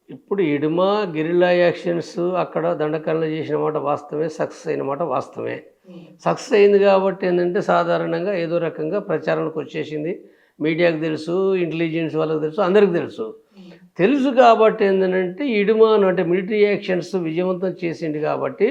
ఇప్పుడు హిడ్మా గెరిల్లా యాక్షన్స్ అక్కడ దండకారణలు చేసిన మాట వాస్తవమే, సక్సెస్ అయిన మాట వాస్తవమే. సక్సెస్ అయింది కాబట్టి ఏంటంటే సాధారణంగా ఏదో రకంగా ప్రచారానికి వచ్చేసింది, మీడియాకు తెలుసు, ఇంటెలిజెన్స్ వాళ్ళకి తెలుసు, అందరికి తెలుసు కాబట్టి ఏంటంటే హిడ్మాను అంటే మిలిటరీ యాక్షన్స్ విజయవంతం చేసింది కాబట్టి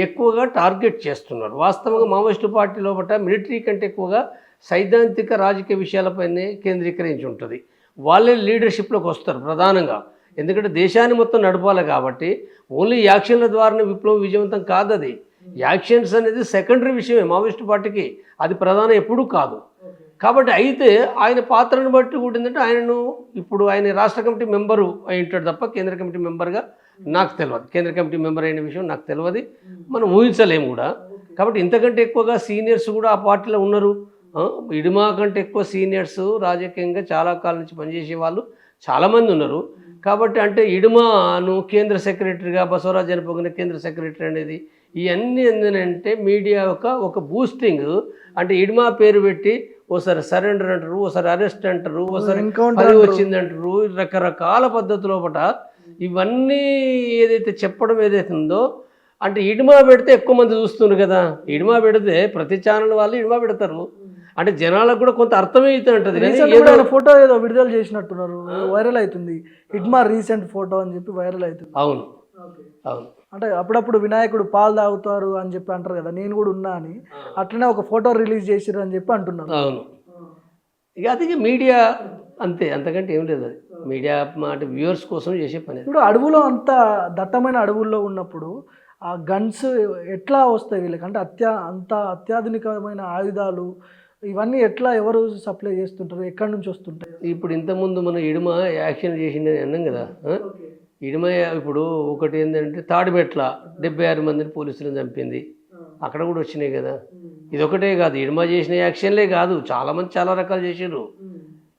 ఎక్కువగా టార్గెట్ చేస్తున్నారు. వాస్తవంగా మావోయిస్టు పార్టీ లోపల మిలిటరీ కంటే ఎక్కువగా సైద్ధాంతిక రాజకీయ విషయాలపైనే కేంద్రీకరించి ఉంటుంది. వాళ్ళే లీడర్షిప్లోకి వస్తారు ప్రధానంగా, ఎందుకంటే దేశాన్ని మొత్తం నడపాలి కాబట్టి. ఓన్లీ యాక్షన్ల ద్వారానే విప్లవం విజయవంతం కాదు. అది యాక్షన్స్ అనేది సెకండరీ విషయమే మావోయిస్టు పార్టీకి, అది ప్రధానం ఎప్పుడూ కాదు. కాబట్టి అయితే ఆయన పాత్రను బట్టి కూడా ఏంటంటే ఇప్పుడు ఆయన రాష్ట్ర కమిటీ మెంబరు అయి ఉంటాడు తప్ప కేంద్ర కమిటీ మెంబర్గా నాకు తెలియదు. కేంద్ర కమిటీ మెంబర్ అయిన విషయం నాకు తెలియదు, మనం ఊహించలేము కూడా. కాబట్టి ఇంతకంటే ఎక్కువగా సీనియర్స్ కూడా ఆ పార్టీలో ఉన్నారు. హిడ్మా కంటే ఎక్కువ సీనియర్స్ రాజకీయంగా చాలా కాలం నుంచి పనిచేసే వాళ్ళు చాలామంది ఉన్నారు. కాబట్టి అంటే హిడ్మాను కేంద్ర సెక్రటరీగా బసవరాజ్ జనపగిన కేంద్ర సెక్రటరీ అనేది ఇవన్నీ ఏంటంటే మీడియా ఒక బూస్టింగ్. అంటే హిడ్మా పేరు పెట్టి ఓసారి సరెండర్ అంటారు, ఓసారి అరెస్ట్ అంటారు, ఓసారి పని వచ్చిందంటారు, రకరకాల పద్ధతిలో ఇవన్నీ ఏదైతే చెప్పడం ఏదైతే ఉందో, అంటే హిడ్మా పెడితే ఎక్కువ మంది చూస్తున్నారు కదా. హిడ్మా పెడితే ప్రతి ఛానల్ వాళ్ళు హిడ్మా పెడతారు, అంటే జనాలకు కూడా కొంత అర్థమైతే ఉంటుంది. ఫోటో ఏదో విడుదల చేసినట్టున్నారు, వైరల్ అవుతుంది. హిడ్మా రీసెంట్ ఫోటో అని చెప్పి వైరల్ అవుతుంది. అవును. అంటే అప్పుడప్పుడు వినాయకుడు పాలు తాగుతారు అని చెప్పి అంటారు కదా, నేను కూడా ఉన్నా అని, అట్లనే ఒక ఫోటో రిలీజ్ చేసిర్రు అని చెప్పి అంటున్నారు. అవును. ఇక అది మీడియా అంతే, అంతకంటే ఏం లేదు. అది మీడియా మాట వ్యూవర్స్ కోసం చేసే పని. ఇప్పుడు అడవులో అంత దట్టమైన అడవుల్లో ఉన్నప్పుడు ఆ గన్స్ ఎట్లా వస్తాయి వీళ్ళకి? అంటే అంత అత్యాధునికమైన ఆయుధాలు ఇవన్నీ ఎట్లా, ఎవరు సప్లై చేస్తుంటారు, ఎక్కడి నుంచి వస్తుంటాయి? ఇప్పుడు ఇంతకుముందు మనం హిడ్మా యాక్షన్ చేసిందని అన్నాం కదా. హిడ్మా ఇప్పుడు ఒకటి ఏంటంటే తాడిమెట్ల 76 మందిని పోలీసులను చంపింది, అక్కడ కూడా వచ్చినాయి కదా. ఇదొకటే కాదు, హిడ్మా చేసిన యాక్షన్లే కాదు, చాలామంది చాలా రకాలు చేసారు.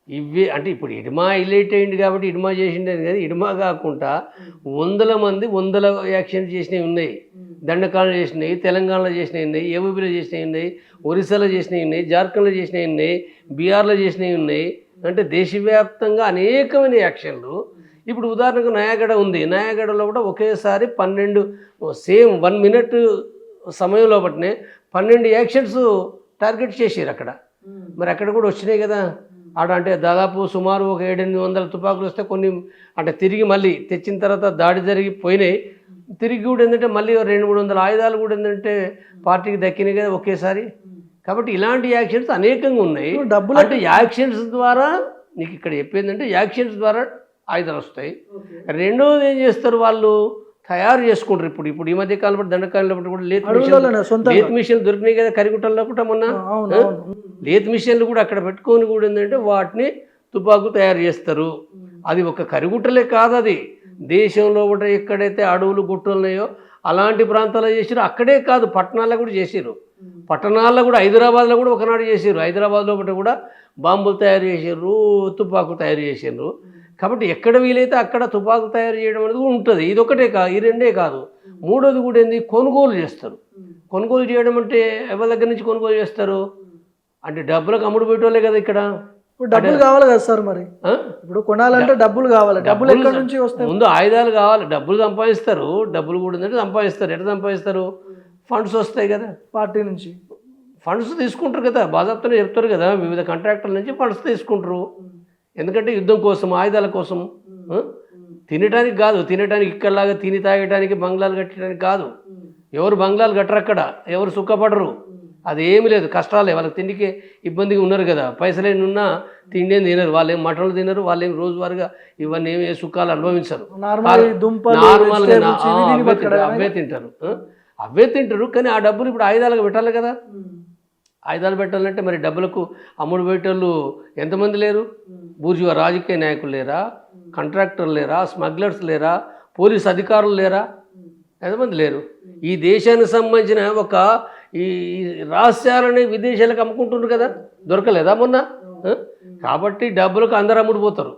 ఇవే అంటే ఇప్పుడు హిడ్మా హైలైట్ అయింది కాబట్టి హిడ్మా చేసిండే కదా. హిడ్మా కాకుండా 100 మంది 100 యాక్షన్ చేసినవి ఉన్నాయి. దండకాండ చేసినాయి, తెలంగాణలో చేసినవి ఉన్నాయి, ఏపీలో చేసినవి ఉన్నాయి, ఒరిస్సాలో చేసినవి ఉన్నాయి, జార్ఖండ్లో చేసినవి ఉన్నాయి, బీహార్లో చేసినవి ఉన్నాయి. అంటే దేశవ్యాప్తంగా అనేకమైన యాక్షన్లు. ఇప్పుడు ఉదాహరణకు నయాగడ ఉంది, నయాగడలో కూడా ఒకేసారి 12 సేమ్ 1 మినిట్ సమయంలో బట్టినే 12 యాక్షన్స్ టార్గెట్ చేసారు అక్కడ. మరి అక్కడ కూడా వచ్చినాయి కదా. అంటే దాదాపు సుమారు ఒక 700-800 తుపాకులు వస్తే కొన్ని అంటే తిరిగి మళ్ళీ తెచ్చిన తర్వాత దాడి జరిగిపోయినాయి. తిరిగి కూడా ఏంటంటే మళ్ళీ 200-300 ఆయుధాలు కూడా ఏంటంటే పార్టీకి దక్కినాయి కదా ఒకేసారి. కాబట్టి ఇలాంటి యాక్షన్స్ అనేకంగా ఉన్నాయి. డబ్బులు అంటే యాక్షన్స్ ద్వారా నీకు ఇక్కడ చెప్పేందంటే యాక్షన్స్ ద్వారా ఆయుధాలు వస్తాయి. రెండోది ఏం చేస్తారు, వాళ్ళు తయారు చేసుకుంటారు. ఇప్పుడు ఈ మధ్య కాలంలో దండకాలంలో కూడా లేత్ మిషన్లు దొరికినాయి కదా కరిగుట్టల్లో కూడా. మొన్న లేత్ మిషన్లు కూడా అక్కడ పెట్టుకొని కూడా ఏంటంటే వాటిని తుపాకు తయారు చేస్తారు. అది ఒక కరిగుట్టలే కాదు, అది దేశంలో కూడా ఎక్కడైతే అడవులు గుట్టలు ఉన్నాయో అలాంటి ప్రాంతాల్లో చేసిరు. అక్కడే కాదు పట్టణాల్లో కూడా చేసిరు. పట్టణాల్లో కూడా హైదరాబాద్లో కూడా ఒకనాడు చేసిరు. హైదరాబాద్లో కూడా బాంబులు తయారు చేసిర్రు, తుపాకులు తయారు చేసిర్రు. కాబట్టి ఎక్కడ వీలైతే అక్కడ తుపాకులు తయారు చేయడం అనేది కూడా ఉంటుంది. ఇది ఒకటే కాదు, ఈ రెండే కాదు. మూడోది కూడా ఏంది, కొనుగోలు చేస్తారు. కొనుగోలు చేయడం అంటే ఎవరి దగ్గర నుంచి కొనుగోలు చేస్తారు అంటే డబ్బులకు అమ్ముడు పెట్టోలే కదా ఇక్కడ. ఇప్పుడు డబ్బులు కావాలి కదా సార్, మరి ఇప్పుడు కొనాలంటే డబ్బులు కావాలి. డబ్బులు ఎక్కడి నుంచి వస్తాయి? ముందు ఆయుధాలు కావాలి, డబ్బులు సంపాదిస్తారు. డబ్బులు కూడా ఏంటంటే సంపాదిస్తారు. ఎట్లా సంపాదిస్తారు? ఫండ్స్ వస్తాయి కదా పార్టీ నుంచి. ఫండ్స్ తీసుకుంటారు కదా, బాజాప్తోనే చెప్తారు కదా, వివిధ కాంట్రాక్టర్ల నుంచి ఫండ్స్ తీసుకుంటారు. ఎందుకంటే యుద్ధం కోసం, ఆయుధాల కోసం, తినడానికి కాదు. తినడానికి ఇక్కడలాగా తిని తాగడానికి బంగ్లాలు కట్టడానికి కాదు. ఎవరు బంగ్లాలు కట్టరు అక్కడ, ఎవరు సుఖపడరు. అది ఏమి లేదు, కష్టాలే. వాళ్ళకి తిండికి ఇబ్బందిగా ఉన్నారు కదా, పైసలేని ఉన్నా తిండి ఏం తినరు. వాళ్ళు ఏం మటన్లు తినరు, వాళ్ళు ఏం రోజువారీగా ఇవన్నీ ఏమి సుఖాలు అనుభవించరు. నార్మల్గా అవే తింటారు, అవే తింటారు. కానీ ఆ డబ్బులు ఇప్పుడు ఆయుధాలకు పెట్టాలి కదా. ఆయుధాలు పెట్టాలంటే మరి డబ్బులకు అమ్ముడు పెట్టేళ్ళు ఎంతమంది లేరు? బూర్జువా రాజకీయ నాయకులు లేరా? కాంట్రాక్టర్లు లేరా? స్మగ్లర్స్ లేరా? పోలీస్ అధికారులు లేరా? ఎంతమంది లేరు? ఈ దేశానికి సంబంధించిన ఒక ఈ రహస్యాలని విదేశాలకు అమ్ముకుంటున్నారు కదా, దొరకలేదా మొన్న? కాబట్టి డబ్బులకు అందరు అమ్ముడుపోతారు.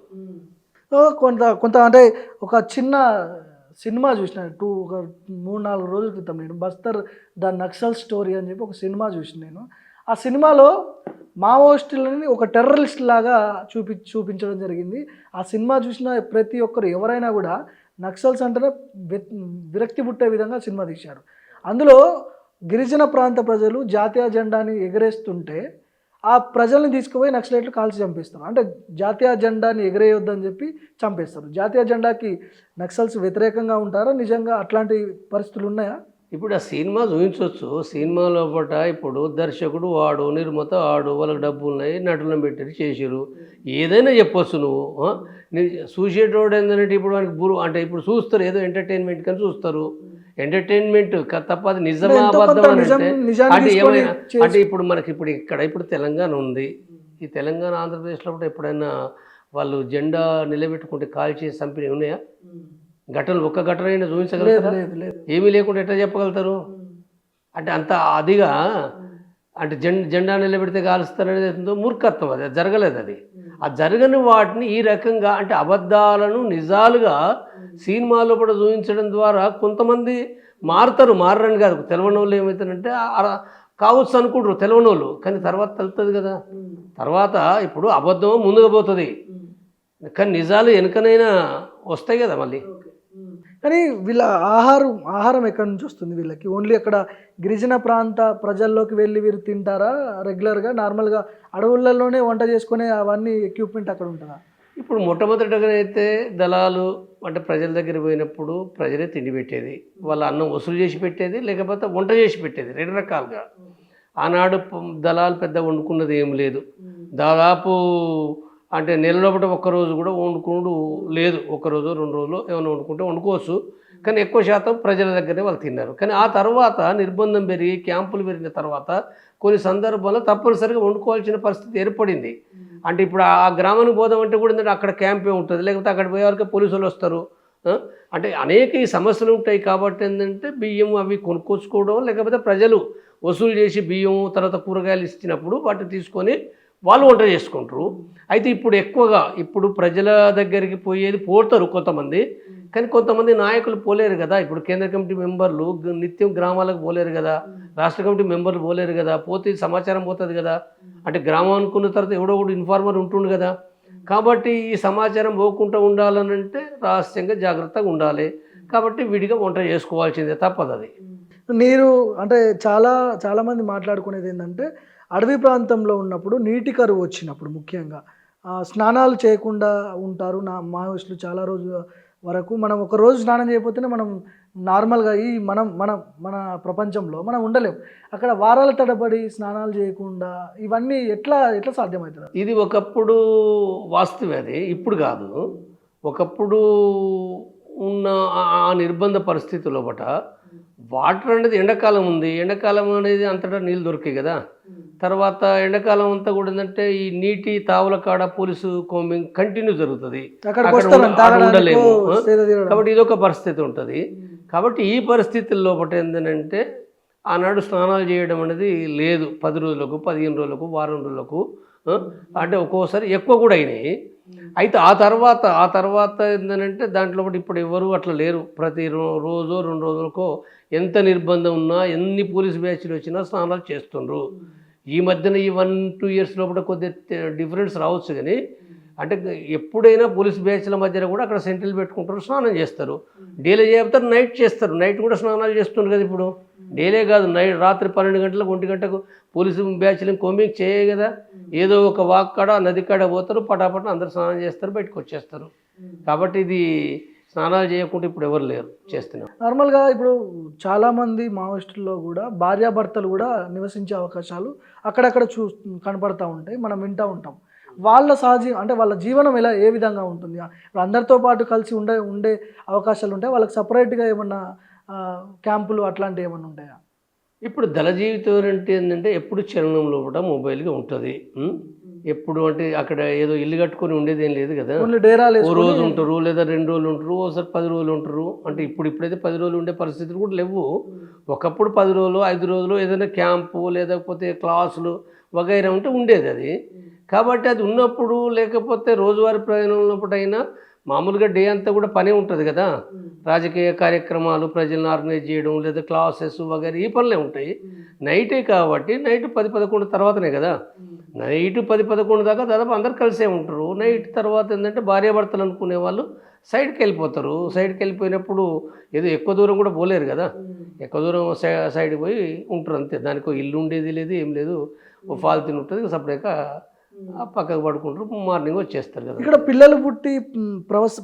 కొంత అంటే ఒక చిన్న సినిమా చూసిన ఒక 3-4 రోజుల క్రితం నేను, బస్తర్ ద నక్సల్ స్టోరీ అని చెప్పి ఒక సినిమా చూసిన నేను. ఆ సినిమాలో మావోయిస్టులని ఒక టెర్రరిస్ట్ లాగా చూపించడం జరిగింది. ఆ సినిమా చూసిన ప్రతి ఒక్కరు ఎవరైనా కూడా నక్సల్స్ అంటేనే విరక్తి పుట్టే విధంగా సినిమా తీశారు. అందులో గిరిజన ప్రాంత ప్రజలు జాతీయ జెండాని ఎగరేస్తుంటే ఆ ప్రజల్ని తీసుకుపోయి నక్సలైట్లు కాల్చి చంపేస్తారు. అంటే జాతీయ జెండాని ఎగరేయొద్దని చెప్పి చంపేస్తారు. జాతీయ జెండాకి నక్సల్స్ వ్యతిరేకంగా ఉంటారా? నిజంగా అట్లాంటి పరిస్థితులు ఉన్నాయా? ఇప్పుడు ఆ సినిమా చూపించవచ్చు. సినిమా లోపల ఇప్పుడు దర్శకుడు వాడు, నిర్మాత వాడు, వాళ్ళకి డబ్బు ఉన్నాయి, నటులను పెట్టి చేసారు. ఏదైనా చెప్పొచ్చు నువ్వు. చూసేటోడు ఏంటంటే ఇప్పుడు వానికి అంటే ఇప్పుడు చూస్తారు, ఏదో ఎంటర్టైన్మెంట్ కానీ చూస్తారు. ఎంటర్టైన్మెంట్ తప్ప అది నిజమా అబద్ధం అంటే ఏమైనా అంటే ఇప్పుడు మనకి ఇప్పుడు తెలంగాణ ఉంది. ఈ తెలంగాణ ఆంధ్రప్రదేశ్లో కూడా ఎప్పుడైనా వాళ్ళు జెండా నిలబెట్టుకుంటే కాల్చి చంపినవి ఉన్నాయా? ఘటనలు ఒక్క ఘటన అయినా చూపించగలుగుతారా? ఏమీ లేకుండా ఎట్లా చెప్పగలుగుతారు? అంటే అంత అదిగా అంటే జెండా నిలబెడితే కాలుస్తారనేది ఎంతో మూర్ఖత్వం. అది జరగలేదు. అది ఆ జరగని వాటిని ఈ రకంగా అంటే అబద్ధాలను నిజాలుగా సినిమాలో కూడా చూపించడం ద్వారా కొంతమంది మారుతారు. మారని కాదు, తెలవని వాళ్ళు ఏమవుతారంటే కావచ్చు అనుకుంటారు తెలవని వాళ్ళు, కానీ తర్వాత తెలుస్తుంది కదా. తర్వాత ఇప్పుడు అబద్ధం ముందుగా పోతుంది, కానీ నిజాలు వెనుకనైనా వస్తాయి కదా మళ్ళీ. కానీ వీళ్ళ ఆహారం ఎక్కడి నుంచి వస్తుంది వీళ్ళకి? ఓన్లీ అక్కడ గిరిజన ప్రాంత ప్రజల్లోకి వెళ్ళి వీరు తింటారా? రెగ్యులర్గా నార్మల్గా అడవులలోనే వంట చేసుకునే అవన్నీ ఎక్విప్మెంట్ అక్కడ ఉంటుందా? ఇప్పుడు మొట్టమొదటిగా అయితే దళాలు అంటే ప్రజల దగ్గర పోయినప్పుడు ప్రజలే తిండి పెట్టేది. వాళ్ళ అన్నం వసూలు చేసి పెట్టేది, లేకపోతే వంట చేసి పెట్టేది. 2 రకాలుగా. ఆనాడు దళాలు పెద్ద వండుకున్నది ఏం లేదు. దాదాపు అంటే నెలలోపట ఒక్కరోజు కూడా వండుకుంటూ లేదు. 1 రోజు 2 రోజులు ఏమైనా వండుకుంటే వండుకోవచ్చు, కానీ ఎక్కువ శాతం ప్రజల దగ్గరనే వాళ్ళు తిన్నారు. కానీ ఆ తర్వాత నిర్బంధం పెరిగి క్యాంపులు పెరిగిన తర్వాత కొన్ని సందర్భాల్లో తప్పనిసరిగా వండుకోవాల్సిన పరిస్థితి ఏర్పడింది. అంటే ఇప్పుడు ఆ గ్రామానికి పోదామంటే కూడా ఏంటంటే అక్కడ క్యాంపే ఉంటుంది, లేకపోతే అక్కడ పోయేవారికి పోలీసులు వస్తారు. అంటే అనేక ఈ సమస్యలు ఉంటాయి. కాబట్టి ఏంటంటే బియ్యం అవి కొనుక్కొచ్చుకోవడం, లేకపోతే ప్రజలు వసూలు చేసి బియ్యం తర్వాత కూరగాయలు ఇచ్చినప్పుడు వాటిని తీసుకొని వాళ్ళు వంట చేసుకుంటారు. అయితే ఇప్పుడు ఎక్కువగా ఇప్పుడు ప్రజల దగ్గరికి పోతారు కొంతమంది, కానీ కొంతమంది నాయకులు పోలేరు కదా. ఇప్పుడు కేంద్ర కమిటీ మెంబర్లు నిత్యం గ్రామాలకు పోలేరు కదా, రాష్ట్ర కమిటీ మెంబర్లు పోలేరు కదా. పోతే సమాచారం పోతుంది కదా. అంటే గ్రామం అనుకున్న తర్వాత ఎవడో ఒకడు ఇన్ఫార్మర్ ఉంటుండు కదా. కాబట్టి ఈ సమాచారం పోకుండా ఉండాలనంటే రహస్యంగా జాగ్రత్తగా ఉండాలి. కాబట్టి విడిగా వంట చేసుకోవాల్సిందే, తప్పదు. అది నీరు అంటే చాలామంది మాట్లాడుకునేది ఏంటంటే అడవి ప్రాంతంలో ఉన్నప్పుడు నీటి కరువు వచ్చినప్పుడు ముఖ్యంగా స్నానాలు చేయకుండా ఉంటారు మావోయిస్టులు చాలా రోజుల వరకు. మనం ఒక రోజు స్నానం చేయకపోతేనే మనం నార్మల్గా మన ప్రపంచంలో మనం ఉండలేం. అక్కడ వారాల తడబడి స్నానాలు చేయకుండా ఇవన్నీ ఎట్లా సాధ్యమవుతుంది? ఇది ఒకప్పుడు వాస్తవే, అది ఇప్పుడు కాదు. ఒకప్పుడు ఉన్న ఆ నిర్బంధ పరిస్థితుల్లో బట వాటర్ అనేది ఎండాకాలం ఉంది. ఎండాకాలం అనేది అంతటా నీళ్ళు దొరికాయి కదా. తర్వాత ఎండాకాలం అంతా కూడా ఏంటంటే ఈ నీటి తావుల కాడ పోలీసు కోంబింగ్ కంటిన్యూ జరుగుతుంది, ఉండలేము. కాబట్టి ఇదొక పరిస్థితి ఉంటుంది. కాబట్టి ఈ పరిస్థితుల్లో ఒకటి ఏంటంటే ఆనాడు స్నానాలు చేయడం అనేది లేదు. 10 రోజులకు, 15 రోజులకు, వారం రోజులకు, అంటే ఒక్కోసారి ఎక్కువ కూడా అయినాయి. అయితే ఆ తర్వాత ఏంటంటే దాంట్లో ఒకటి ఇప్పుడు ఎవరు అట్లా లేరు. ప్రతి రోజు 2 రోజులకో ఎంత నిర్బంధం ఉన్నా, ఎన్ని పోలీస్ బ్యాచ్లు వచ్చినా స్నానాలు చేస్తుండ్రు. ఈ మధ్యన ఈ 1-2 ఇయర్స్ లోపల కొద్దిగా డిఫరెన్స్ రావచ్చు, కానీ అంటే ఎప్పుడైనా పోలీస్ బ్యాచ్ల మధ్యన కూడా అక్కడ సెంట్రల్ పెట్టుకుంటారు, స్నానం చేస్తారు. డేలే చేస్తారు, నైట్ చేస్తారు. నైట్ కూడా స్నానాలు చేస్తున్నారు కదా ఇప్పుడు. డేలే కాదు, నైట్ రాత్రి 12 గంటలకు 1 గంటకు పోలీసు బ్యాచ్లు కోమింగ్ చేయే కదా. ఏదో ఒక వాక్ కాడ, నది కాడ పోతారు, పటాపట అందరు స్నానం చేస్తారు, బయటకు వచ్చేస్తారు. కాబట్టి ఇది స్నానాలు చేయకుండా ఇప్పుడు ఎవరు లేరు చేస్తున్నారు. నార్మల్గా ఇప్పుడు చాలామంది మావోయిస్టుల్లో కూడా భార్యాభర్తలు కూడా నివసించే అవకాశాలు అక్కడక్కడ కనపడతా ఉంటాయి, మనం వింటూ ఉంటాం. వాళ్ళ అంటే వాళ్ళ జీవనం ఏ విధంగా ఉంటుంది? ఇప్పుడు అందరితో పాటు కలిసి ఉండే అవకాశాలు ఉంటాయి, వాళ్ళకి సపరేట్గా ఏమన్నా క్యాంపులు అట్లాంటివి ఏమన్నా ఉంటాయా? ఇప్పుడు దళ జీవితం అంటే ఏంటంటే ఎప్పుడు చలనం లోపల మొబైల్గా ఉంటుంది. ఎప్పుడు అంటే అక్కడ ఏదో ఇల్లు కట్టుకొని ఉండేది ఏం లేదు కదా. ఓ రోజు ఉంటారు, లేదా 2 రోజులు ఉంటారు, ఓసారి 10 రోజులు ఉంటారు. అంటే ఇప్పుడైతే 10 రోజులు ఉండే పరిస్థితులు కూడా లేవు. ఒకప్పుడు 10 రోజులు, 5 రోజులు ఏదైనా క్యాంపు లేకపోతే క్లాసులు వగైరా ఉంటే ఉండేది అది. కాబట్టి అది ఉన్నప్పుడు, లేకపోతే రోజువారీ ప్రయాణం ఉన్నప్పుడైనా మామూలుగా డే అంతా కూడా పనే ఉంటుంది కదా. రాజకీయ కార్యక్రమాలు, ప్రజలను ఆర్గనైజ్ చేయడం, లేదా క్లాసెస్ వగైరా ఈ పనులే ఉంటాయి. నైటే కాబట్టి నైట్ 10-11 తర్వాతనే కదా. నైట్ 10-11 దాకా దాదాపు అందరు కలిసే ఉంటారు. నైట్ తర్వాత ఏంటంటే భార్యాభర్తలు అనుకునే వాళ్ళు సైడ్కి వెళ్ళిపోతారు. సైడ్కి వెళ్ళిపోయినప్పుడు ఏదో ఎక్కువ దూరం కూడా పోలేరు కదా. ఎక్కువ దూరం సైడ్కి పోయి ఉంటారు అంతే. దానికి ఇల్లు ఉండేది లేదు, ఏం లేదు, ఓ ఫాల్తీన్ ఉంటుంది, సపరేట్గా పక్కకు పడుకుంటారు, మార్నింగ్ వచ్చేస్తారు కదా. ఇక్కడ పిల్లలు పుట్టి